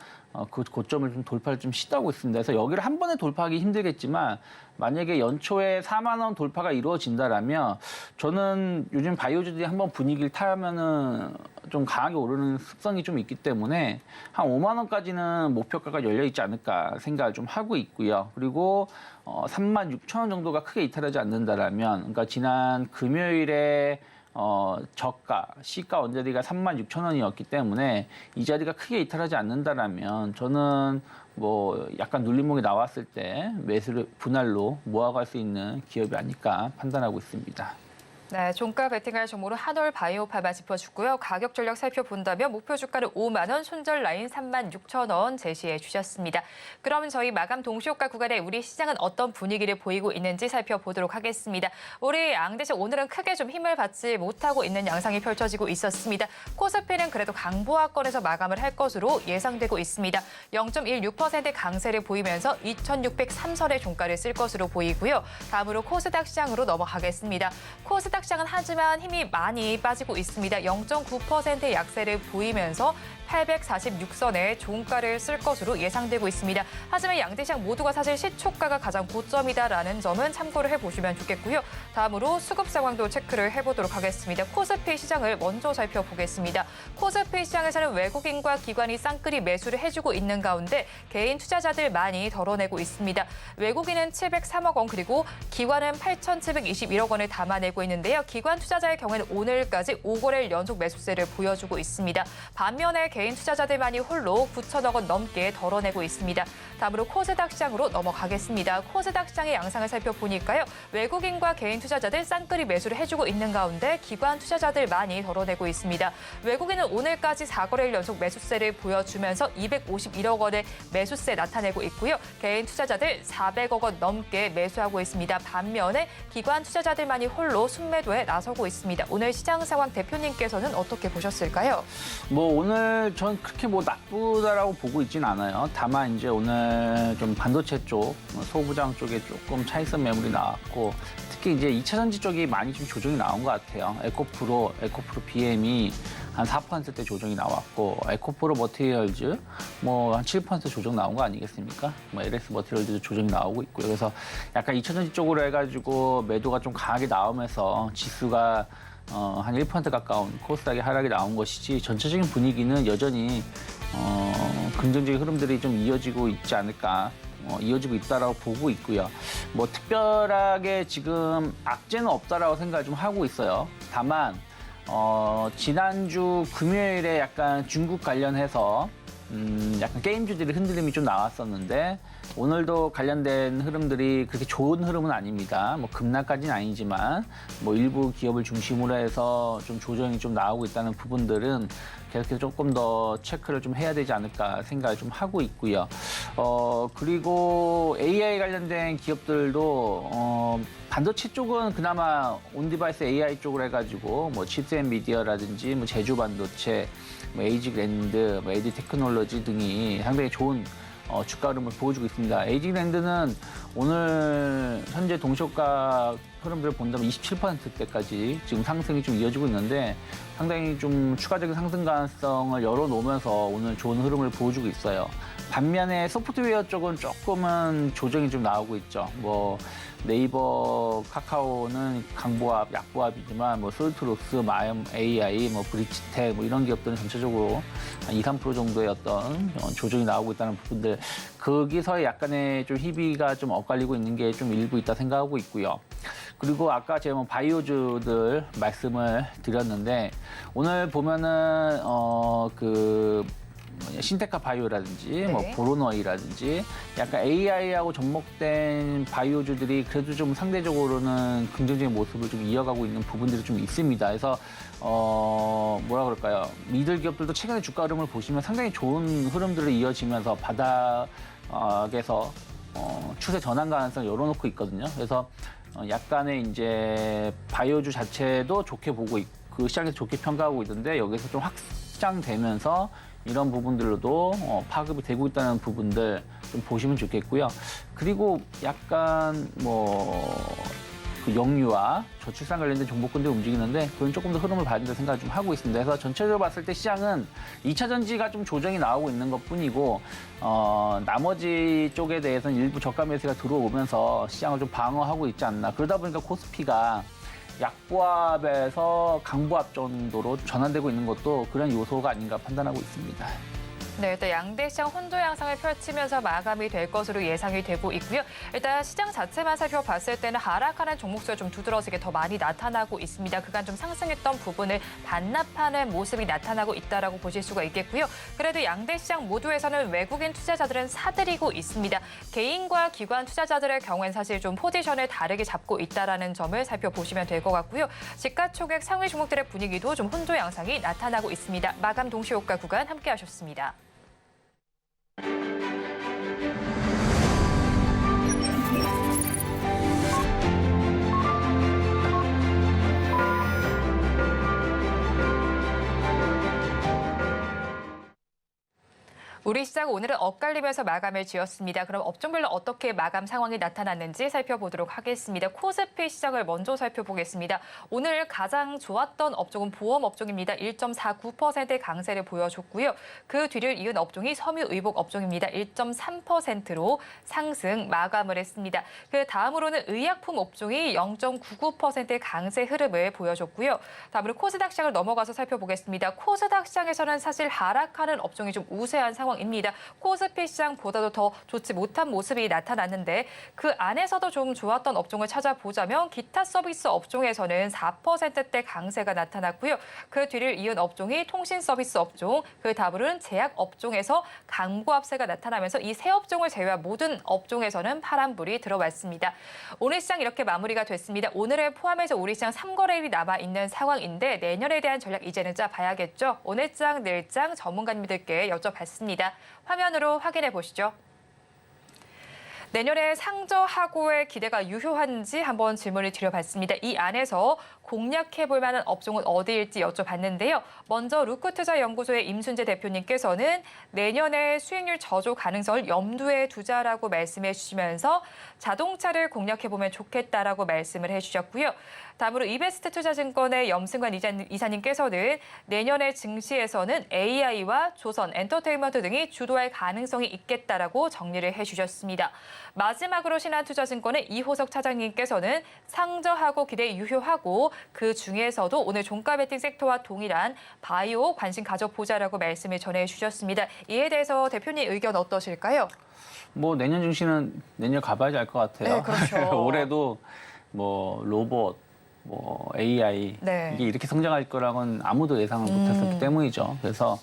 그 고점을 좀 돌파를 좀 시도하고 있습니다. 그래서 여기를 한 번에 돌파하기 힘들겠지만 만약에 연초에 4만 원 돌파가 이루어진다라면 저는 요즘 바이오주들이 한번 분위기를 타면은 좀 강하게 오르는 습성이 좀 있기 때문에 한 5만 원까지는 목표가가 열려 있지 않을까 생각을 좀 하고 있고요. 그리고 3만 6천 원 정도가 크게 이탈하지 않는다라면 그러니까 지난 금요일에 저가, 시가 원자리가 3만 6천 원이었기 때문에 이 자리가 크게 이탈하지 않는다라면 저는 뭐 약간 눌림목이 나왔을 때 매수를 분할로 모아갈 수 있는 기업이 아닐까 판단하고 있습니다. 네, 종가 베팅할 종목으로 한올바이오파마 짚어주고요. 가격 전략 살펴본다면 목표 주가를 5만 원, 손절 라인 3만 6천 원 제시해 주셨습니다. 그럼 저희 마감 동시효과 구간에 우리 시장은 어떤 분위기를 보이고 있는지 살펴보도록 하겠습니다. 우리 양대시 오늘은 크게 좀 힘을 받지 못하고 있는 양상이 펼쳐지고 있었습니다. 코스피는 그래도 강보합권에서 마감을 할 것으로 예상되고 있습니다. 0.16% 강세를 보이면서 2,603선의 종가를 쓸 것으로 보이고요. 다음으로 코스닥 시장으로 넘어가겠습니다. 코스닥 시장은 하지만 힘이 많이 빠지고 있습니다. 0.9%의 약세를 보이면서 846선의 종가를 쓸 것으로 예상되고 있습니다. 하지만 양대 시장 모두가 사실 시초가가 가장 고점이다라는 점은 참고를 해보시면 좋겠고요. 다음으로 수급 상황도 체크를 해보도록 하겠습니다. 코스피 시장을 먼저 살펴보겠습니다. 코스피 시장에서는 외국인과 기관이 쌍끌이 매수를 해주고 있는 가운데 개인 투자자들 많이 덜어내고 있습니다. 외국인은 703억 원 그리고 기관은 8,721억 원을 담아내고 있는데요. 기관 투자자의 경우에는 오늘까지 5거래일 연속 매수세를 보여주고 있습니다. 반면에 개인 투자자들만이 홀로 9천억 원 넘게 덜어내고 있습니다. 다음으로 코스닥 시장으로 넘어가겠습니다. 코스닥 시장의 양상을 살펴보니까요. 외국인과 개인 투자자들 쌍끌이 매수를 해주고 있는 가운데 기관 투자자들 많이 덜어내고 있습니다. 외국인은 오늘까지 4거래일 연속 매수세를 보여주면서 251억 원의 매수세 나타내고 있고요. 개인 투자자들 400억 원 넘게 매수하고 있습니다. 반면에 기관 투자자들만이 홀로 순매도에 나서고 있습니다. 오늘 시장 상황 대표님께서는 어떻게 보셨을까요? 뭐 오늘 전 그렇게 뭐 나쁘다라고 보고 있진 않아요. 다만 이제 오늘 좀 반도체 쪽, 소부장 쪽에 조금 차익선 매물이 나왔고 특히 이제 2차 전지 쪽이 많이 좀 조정이 나온 것 같아요. 에코프로 BM이 한 4%대 조정이 나왔고 에코프로 머티리얼즈 뭐 한 7% 조정 나온 거 아니겠습니까? 뭐 LS 머티리얼즈도 조정이 나오고 있고요. 그래서 약간 2차 전지 쪽으로 해가지고 매도가 좀 강하게 나오면서 지수가 한 1% 가까운 코스닥의 하락이 나온 것이지 전체적인 분위기는 여전히 긍정적인 흐름들이 좀 이어지고 있지 않을까 이어지고 있다라고 보고 있고요. 뭐 특별하게 지금 악재는 없다라고 생각을 좀 하고 있어요. 다만 지난주 금요일에 약간 중국 관련해서 약간 게임주들이 흔들림이 좀 나왔었는데 오늘도 관련된 흐름들이 그렇게 좋은 흐름은 아닙니다. 뭐 급락까지는 아니지만 뭐 일부 기업을 중심으로 해서 좀 조정이 좀 나오고 있다는 부분들은 계속해서 조금 더 체크를 좀 해야 되지 않을까 생각을 좀 하고 있고요. 그리고 AI 관련된 기업들도 반도체 쪽은 그나마 온디바이스 AI 쪽으로 해가지고 뭐 칩스앤미디어라든지 뭐 제주 반도체, 뭐 에이지 그랜드, 뭐 에디 테크놀로지 등이 상당히 좋은 주가 흐름을 보여주고 있습니다. 에이징랜드는 오늘 현재 동시효과 흐름들을 본다면 27%대까지 지금 상승이 좀 이어지고 있는데 상당히 좀 추가적인 상승 가능성을 열어놓으면서 오늘 좋은 흐름을 보여주고 있어요. 반면에 소프트웨어 쪽은 조금은 조정이 좀 나오고 있죠. 뭐 네이버, 카카오는 강보합, 약보합이지만 뭐 솔트록스, 마이엄 AI, 뭐 브릿지텍 뭐 이런 기업들은 전체적으로 한 2, 3% 정도의 어떤 조정이 나오고 있다는 부분들, 거기서 약간의 좀 희비가 좀 엇갈리고 있는 게 좀 일부 있다 생각하고 있고요. 그리고 아까 제가 뭐 바이오주들 말씀을 드렸는데 오늘 보면은 신테카 바이오라든지 뭐 보로너이라든지 약간 AI하고 접목된 바이오주들이 그래도 좀 상대적으로는 긍정적인 모습을 좀 이어가고 있는 부분들이 좀 있습니다. 그래서 뭐라 그럴까요? 미들 기업들도 최근에 주가 흐름을 보시면 상당히 좋은 흐름들을 이어지면서 바닥에서 추세 전환 가능성을 열어놓고 있거든요. 그래서 약간의 이제 바이오주 자체도 좋게 보고 그 시장에서 좋게 평가하고 있는데 여기서 좀 확장되면서 이런 부분들로도 파급이 되고 있다는 부분들 좀 보시면 좋겠고요. 그리고 약간 그 영유아 저출산 관련된 종목군들이 움직이는데 그건 조금 더 흐름을 봐야 된다 생각을 좀 하고 있습니다. 그래서 전체적으로 봤을 때 시장은 2차 전지가 좀 조정이 나오고 있는 것뿐이고 나머지 쪽에 대해서는 일부 저가 매수가 들어오면서 시장을 좀 방어하고 있지 않나. 그러다 보니까 코스피가 약보합에서 강보합 정도로 전환되고 있는 것도 그런 요소가 아닌가 판단하고 있습니다. 네, 일단 양대 시장 혼조 양상을 펼치면서 마감이 될 것으로 예상이 되고 있고요. 일단 시장 자체만 살펴봤을 때는 하락하는 종목수가 좀 두드러지게 더 많이 나타나고 있습니다. 그간 좀 상승했던 부분을 반납하는 모습이 나타나고 있다라고 보실 수가 있겠고요. 그래도 양대 시장 모두에서는 외국인 투자자들은 사들이고 있습니다. 개인과 기관 투자자들의 경우엔 사실 좀 포지션을 다르게 잡고 있다라는 점을 살펴보시면 될 것 같고요. 시가총액 상위 종목들의 분위기도 좀 혼조 양상이 나타나고 있습니다. 마감 동시효과 구간 함께하셨습니다. 우리 시장 오늘은 엇갈리면서 마감을 지었습니다. 그럼 업종별로 어떻게 마감 상황이 나타났는지 살펴보도록 하겠습니다. 코스피 시장을 먼저 살펴보겠습니다. 오늘 가장 좋았던 업종은 보험 업종입니다. 1.49%의 강세를 보여줬고요. 그 뒤를 이은 업종이 섬유의복 업종입니다. 1.3%로 상승 마감을 했습니다. 그 다음으로는 의약품 업종이 0.99%의 강세 흐름을 보여줬고요. 다음으로 코스닥 시장을 넘어가서 살펴보겠습니다. 코스닥 시장에서는 사실 하락하는 업종이 좀 우세한 상황입니다. 코스피 시장보다도 더 좋지 못한 모습이 나타났는데 그 안에서도 좀 좋았던 업종을 찾아보자면 기타 서비스 업종에서는 4%대 강세가 나타났고요. 그 뒤를 이은 업종이 통신 서비스 업종, 그 다음으로는 제약 업종에서 강보합세가 나타나면서 이 세 업종을 제외한 모든 업종에서는 파란불이 들어왔습니다. 오늘 시장 이렇게 마무리가 됐습니다. 오늘을 포함해서 우리 시장 3거래일이 남아있는 상황인데 내년에 대한 전략 이제는 짜봐야겠죠. 오늘장, 내일장 전문가님들께 여쭤봤습니다. 화면으로 확인해 보시죠. 내년에 상저하고의 기대가 유효한지 한번 질문을 드려봤습니다. 이 안에서 공략해볼 만한 업종은 어디일지 여쭤봤는데요. 먼저 루크투자연구소의 임순재 대표님께서는 내년에 수익률 저조 가능성을 염두에 두자라고 말씀해 주시면서 자동차를 공략해보면 좋겠다라고 말씀을 해주셨고요. 다음으로 이베스트 투자증권의 염승관 이사님께서는 내년에 증시에서는 AI와 조선, 엔터테인먼트 등이 주도할 가능성이 있겠다라고 정리를 해주셨습니다. 마지막으로 신한투자증권의 이호석 차장님께서는 상저하고 기대 유효하고 그 중에서도 오늘 종가 베팅 섹터와 동일한 바이오 관심 가져보자라고 말씀을 전해주셨습니다. 이에 대해서 대표님 의견 어떠실까요? 뭐 내년 증시는 내년 가봐야지 알 것 같아요. 네, 그렇죠. 올해도 뭐 로봇, 뭐 AI 네. 이게 이렇게 성장할 거라고는 아무도 예상을 못했었기 때문이죠. 그래서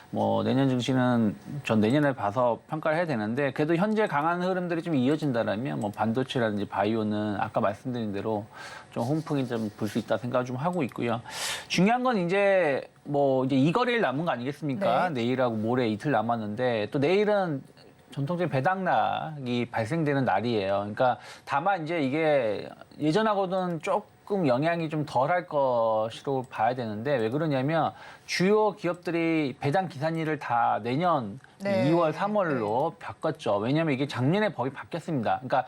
뭐 내년 증시는 전 내년에 봐서 평가를 해야 되는데 그래도 현재 강한 흐름들이 좀 이어진다라면 뭐 반도체라든지 바이오는 아까 말씀드린 대로 좀 훈풍이 좀 불 수 있다 생각을 좀 하고 있고요. 중요한 건 이제 뭐 이제 2거래일 남은 거 아니겠습니까? 네. 내일하고 모레 이틀 남았는데 또 내일은 전통적인 배당락이 발생되는 날이에요. 그러니까 다만 이제 이게 예전하고는 조금 조금 영향이 좀 덜할 것으로 봐야 되는데 왜 그러냐면 주요 기업들이 배당 기산일을 다 내년 네. 2월, 3월로 바꿨죠. 왜냐하면 이게 작년에 법이 바뀌었습니다. 그러니까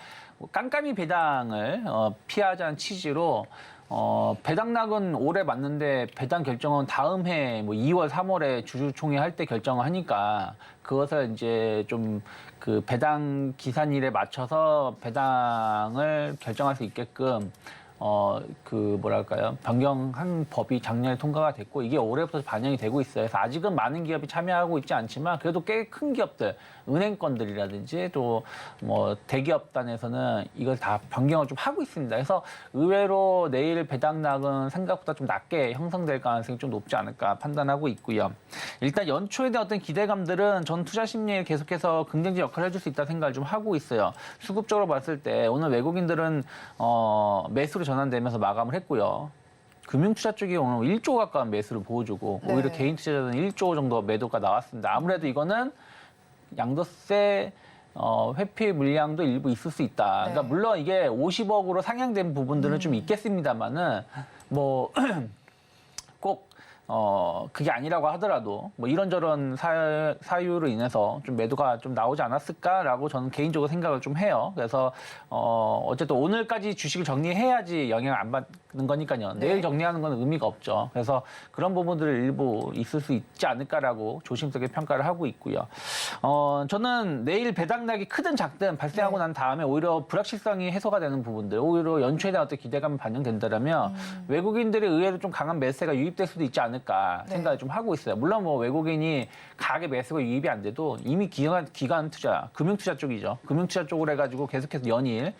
깜깜이 배당을 피하자는 취지로 배당락은 올해 맞는데 배당 결정은 다음 해 뭐 2월, 3월에 주주총회 할 때 결정을 하니까 그것을 이제 좀 그 배당 기산일에 맞춰서 배당을 결정할 수 있게끔 그 뭐랄까요 변경한 법이 작년에 통과가 됐고 이게 올해부터 반영이 되고 있어요. 그래서 아직은 많은 기업이 참여하고 있지 않지만 그래도 꽤 큰 기업들, 은행권들이라든지 또 뭐 대기업단에서는 이걸 다 변경을 좀 하고 있습니다. 그래서 의외로 내일 배당락은 생각보다 좀 낮게 형성될 가능성이 좀 높지 않을까 판단하고 있고요. 일단 연초에 대한 어떤 기대감들은 전 투자 심리에 계속해서 긍정적 역할을 해줄 수 있다 생각을 좀 하고 있어요. 수급적으로 봤을 때 오늘 외국인들은 매수로 전환되면서 마감을 했고요. 금융투자 쪽이 오늘 1조 가까운 매수를 보여주고 네. 오히려 개인 투자자는 1조 정도 매도가 나왔습니다. 아무래도 이거는 양도세 회피 물량도 일부 있을 수 있다. 네. 그러니까 물론 이게 50억으로 상향된 부분들은 좀 있겠습니다만은 뭐 꼭 그게 아니라고 하더라도 뭐 이런저런 사유로 인해서 좀 매도가 좀 나오지 않았을까라고 저는 개인적으로 생각을 좀 해요. 그래서 어쨌든 오늘까지 주식을 정리해야지 영향을 안 받는 거니까요. 네. 내일 정리하는 건 의미가 없죠. 그래서 그런 부분들을 일부 있을 수 있지 않을까라고 조심스럽게 평가를 하고 있고요. 저는 내일 배당락이 크든 작든 발생하고 네. 난 다음에 오히려 불확실성이 해소가 되는 부분들, 오히려 연초에 대한 어떤 기대감이 반영된다면 외국인들의 의외로 좀 강한 매수가 유입될 수도 있지 않을까 생각을 좀 하고 있어요. 물론 뭐 외국인이 가계 매수가 유입이 안 돼도 이미 기관 투자, 금융투자 쪽이죠. 금융투자 쪽으로 해가지고 계속해서 연일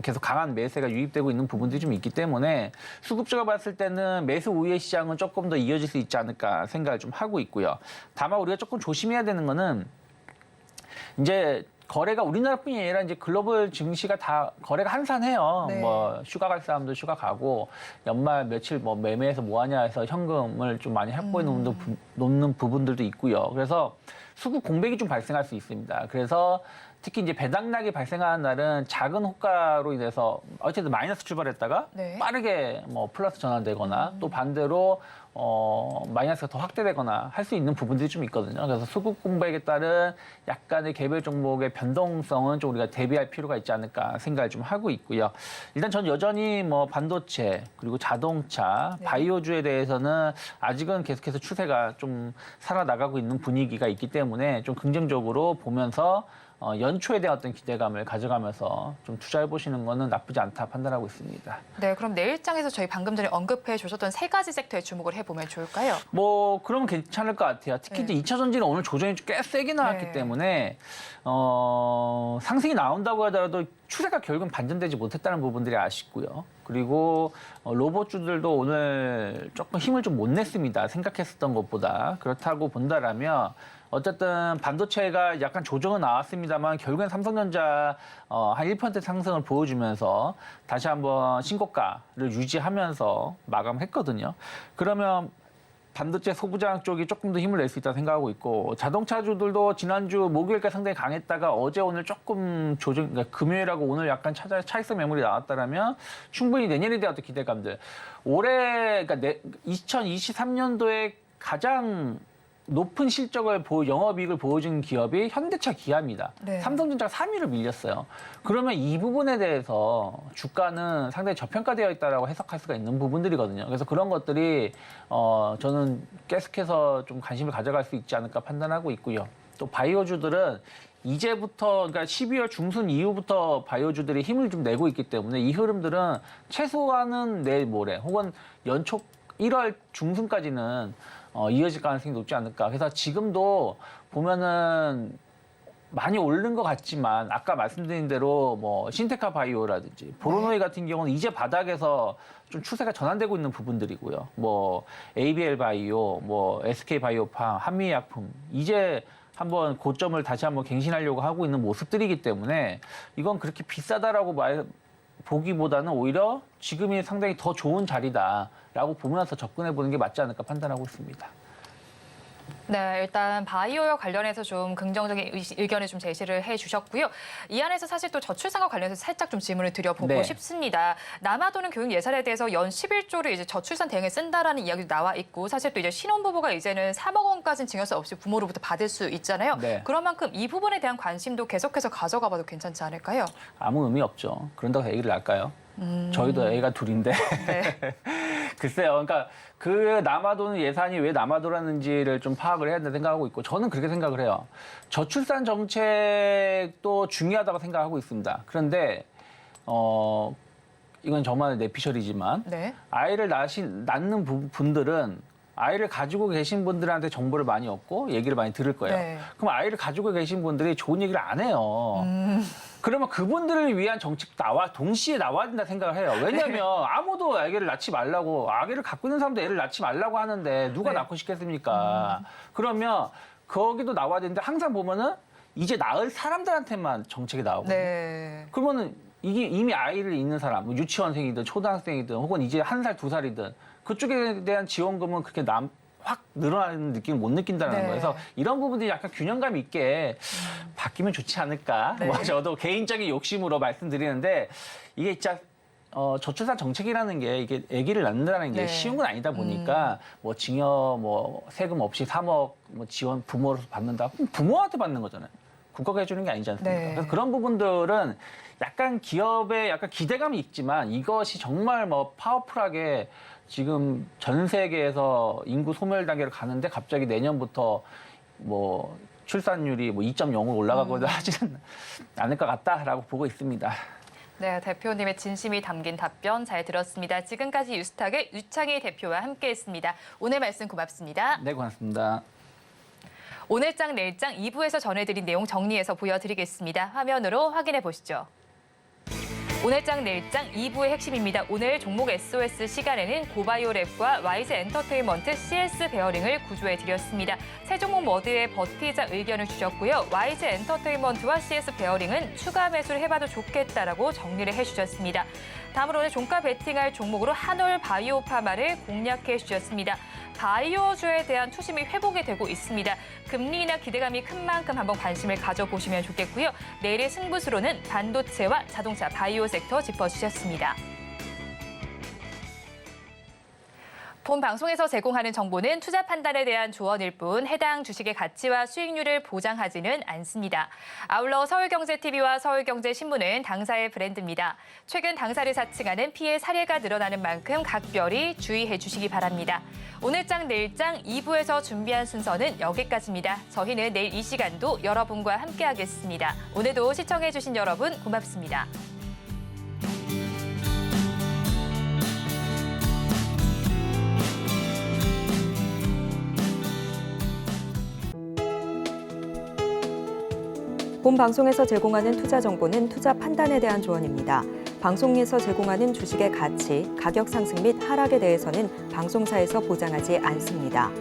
계속 강한 매수가 유입되고 있는 부분들이 좀 있기 때문에 수급적으로 봤을 때는 매수 우위의 시장은 조금 더 이어질 수 있지 않을까 생각을 좀 하고 있고요. 다만 우리가 조금 조심해야 되는 거는 이제 거래가 우리나라뿐이 아니라 이제 글로벌 증시가 다 거래가 한산해요. 네. 뭐 휴가 갈 사람도 휴가 가고 연말 며칠 뭐 매매해서 뭐 하냐 해서 현금을 좀 많이 확보해 놓는 부분들도 있고요. 그래서 수급 공백이 좀 발생할 수 있습니다. 그래서 특히 이제 배당락이 발생하는 날은 작은 호가로 인해서 어쨌든 마이너스 출발했다가 네. 빠르게 뭐 플러스 전환되거나 또 반대로 마이너스가 더 확대되거나 할 수 있는 부분들이 좀 있거든요. 그래서 수급 공백에 따른 약간의 개별 종목의 변동성은 좀 우리가 대비할 필요가 있지 않을까 생각을 좀 하고 있고요. 일단 전 여전히 뭐 반도체 그리고 자동차, 네. 바이오주에 대해서는 아직은 계속해서 추세가 좀 살아나가고 있는 분위기가 있기 때문에 좀 긍정적으로 보면서 연초에 대한 어떤 기대감을 가져가면서 좀 투자해 보시는 거는 나쁘지 않다 판단하고 있습니다. 네, 그럼 내일장에서 저희 방금 전에 언급해 주셨던 세 가지 섹터에 주목을 해보면 좋을까요? 뭐 그러면 괜찮을 것 같아요. 특히 네. 이제 2차 전지는 오늘 조정이 꽤 세게 나왔기 네. 때문에 상승이 나온다고 하더라도 추세가 결국은 반전되지 못했다는 부분들이 아쉽고요. 그리고 로봇주들도 오늘 조금 힘을 좀 못 냈습니다. 생각했었던 것보다. 그렇다고 본다라면 어쨌든 반도체가 약간 조정은 나왔습니다만 결국엔 삼성전자 한 1% 상승을 보여주면서 다시 한번 신고가를 유지하면서 마감했거든요. 그러면 반도체 소부장 쪽이 조금 더 힘을 낼 수 있다고 생각하고 있고 자동차주들도 지난주 목요일까지 상당히 강했다가 어제 오늘 조금 조정, 그러니까 금요일하고 오늘 약간 차익성 매물이 나왔다라면 충분히 내년에 대한 어떤 기대감들 올해 그러니까 2023년도에 가장 높은 실적을 영업이익을 보여준 기업이 현대차, 기아입니다. 네. 삼성전자가 3위를 밀렸어요. 그러면 이 부분에 대해서 주가는 상당히 저평가되어 있다라고 해석할 수가 있는 부분들이거든요. 그래서 그런 것들이 저는 계속해서 좀 관심을 가져갈 수 있지 않을까 판단하고 있고요. 또 바이오주들은 이제부터 그러니까 12월 중순 이후부터 바이오주들이 힘을 좀 내고 있기 때문에 이 흐름들은 최소한은 내일 모레 혹은 연초 1월 중순까지는 이어질 가능성이 높지 않을까. 그래서 지금도 보면은 많이 오른 것 같지만 아까 말씀드린 대로 뭐 신테카 바이오라든지 보로노이 같은 경우는 이제 바닥에서 좀 추세가 전환되고 있는 부분들이고요. 뭐 ABL 바이오, 뭐 SK 바이오팜, 한미약품 이제 한번 고점을 다시 한번 갱신하려고 하고 있는 모습들이기 때문에 이건 그렇게 비싸다라고 보기보다는 오히려 지금이 상당히 더 좋은 자리다라고 보면서 접근해 보는 게 맞지 않을까 판단하고 있습니다. 네, 일단 바이오와 관련해서 좀 긍정적인 의견을 좀 제시를 해주셨고요. 이 안에서 사실 또 저출산과 관련해서 살짝 좀 질문을 드려보고 네. 싶습니다. 남아도는 교육 예산에 대해서 연 11조를 이제 저출산 대응에 쓴다라는 이야기도 나와 있고, 사실 또 이제 신혼부부가 이제는 3억 원까지는 증여세 없이 부모로부터 받을 수 있잖아요. 네. 그런 만큼 이 부분에 대한 관심도 계속해서 가져가봐도 괜찮지 않을까요? 아무 의미 없죠. 그런다고 애기를 낳을까요? 저희도 애가 둘인데. 네. 글쎄요. 그러니까 그 남아도는 예산이 왜 남아도라는지를 좀 파악을 해야 된다 생각하고 있고, 저는 그렇게 생각을 해요. 저출산 정책도 중요하다고 생각하고 있습니다. 그런데 이건 저만의 내피셜이지만 네. 아이를 낳는 분들은 아이를 가지고 계신 분들한테 정보를 많이 얻고 얘기를 많이 들을 거예요. 네. 그럼 아이를 가지고 계신 분들이 좋은 얘기를 안 해요. 그러면 그분들을 위한 정책 동시에 나와야 된다 생각을 해요. 왜냐하면 아무도 아기를 낳지 말라고, 아기를 갖고 있는 사람도 애를 낳지 말라고 하는데 누가 네. 낳고 싶겠습니까? 그러면 거기도 나와야 되는데 항상 보면은 이제 낳을 사람들한테만 정책이 나오거든요. 네. 그러면은 이게 이미 아이를 있는 사람, 뭐 유치원생이든 초등학생이든 혹은 이제 1살, 2살이든 그쪽에 대한 지원금은 그렇게 확 늘어나는 느낌을 못 느낀다는 네. 거예요. 그래서 이런 부분들이 약간 균형감 있게 바뀌면 좋지 않을까. 네. 뭐 저도 개인적인 욕심으로 말씀드리는데 이게 진짜 저출산 정책이라는 게 이게 아기를 낳는다는 게 네. 쉬운 건 아니다 보니까 뭐 증여 뭐 세금 없이 3억 뭐 지원 부모로서 받는다. 그럼 부모한테 받는 거잖아요. 국가가 해주는 게 아니지 않습니까? 네. 그래서 그런 부분들은 약간 기업에 약간 기대감이 있지만 이것이 정말 뭐 파워풀하게 지금 전 세계에서 인구 소멸 단계를 가는데 갑자기 내년부터 뭐 출산율이 뭐 2.0으로 올라가거나 하지는 않을 것 같다라고 보고 있습니다. 네, 대표님의 진심이 담긴 답변 잘 들었습니다. 지금까지 유스탁의 유창희 대표와 함께했습니다. 오늘 말씀 고맙습니다. 네, 고맙습니다. 오늘장 내일장 2부에서 전해드린 내용 정리해서 보여드리겠습니다. 화면으로 확인해 보시죠. 오늘장 내일장 2부의 핵심입니다. 오늘 종목 SOS 시간에는 고바이오랩과 와이즈 엔터테인먼트 CS 베어링을 구조해 드렸습니다. 새 종목 머드에 버티자 의견을 주셨고요. 와이즈 엔터테인먼트와 CS 베어링은 추가 매수를 해봐도 좋겠다라고 정리를 해주셨습니다. 다음으로 오늘 종가 베팅할 종목으로 한올 바이오파마를 공략해 주셨습니다. 바이오주에 대한 투심이 회복이 되고 있습니다. 금리 인하 기대감이 큰 만큼 한번 관심을 가져보시면 좋겠고요. 내일의 승부수로는 반도체와 자동차, 바이오 섹터 짚어주셨습니다. 본 방송에서 제공하는 정보는 투자 판단에 대한 조언일 뿐 해당 주식의 가치와 수익률을 보장하지는 않습니다. 아울러 서울경제TV와 서울경제신문은 당사의 브랜드입니다. 최근 당사를 사칭하는 피해 사례가 늘어나는 만큼 각별히 주의해 주시기 바랍니다. 오늘장 내일장 2부에서 준비한 순서는 여기까지입니다. 저희는 내일 이 시간도 여러분과 함께하겠습니다. 오늘도 시청해 주신 여러분 고맙습니다. 본 방송에서 제공하는 투자 정보는 투자 판단에 대한 조언입니다. 방송에서 제공하는 주식의 가치, 가격 상승 및 하락에 대해서는 방송사에서 보장하지 않습니다.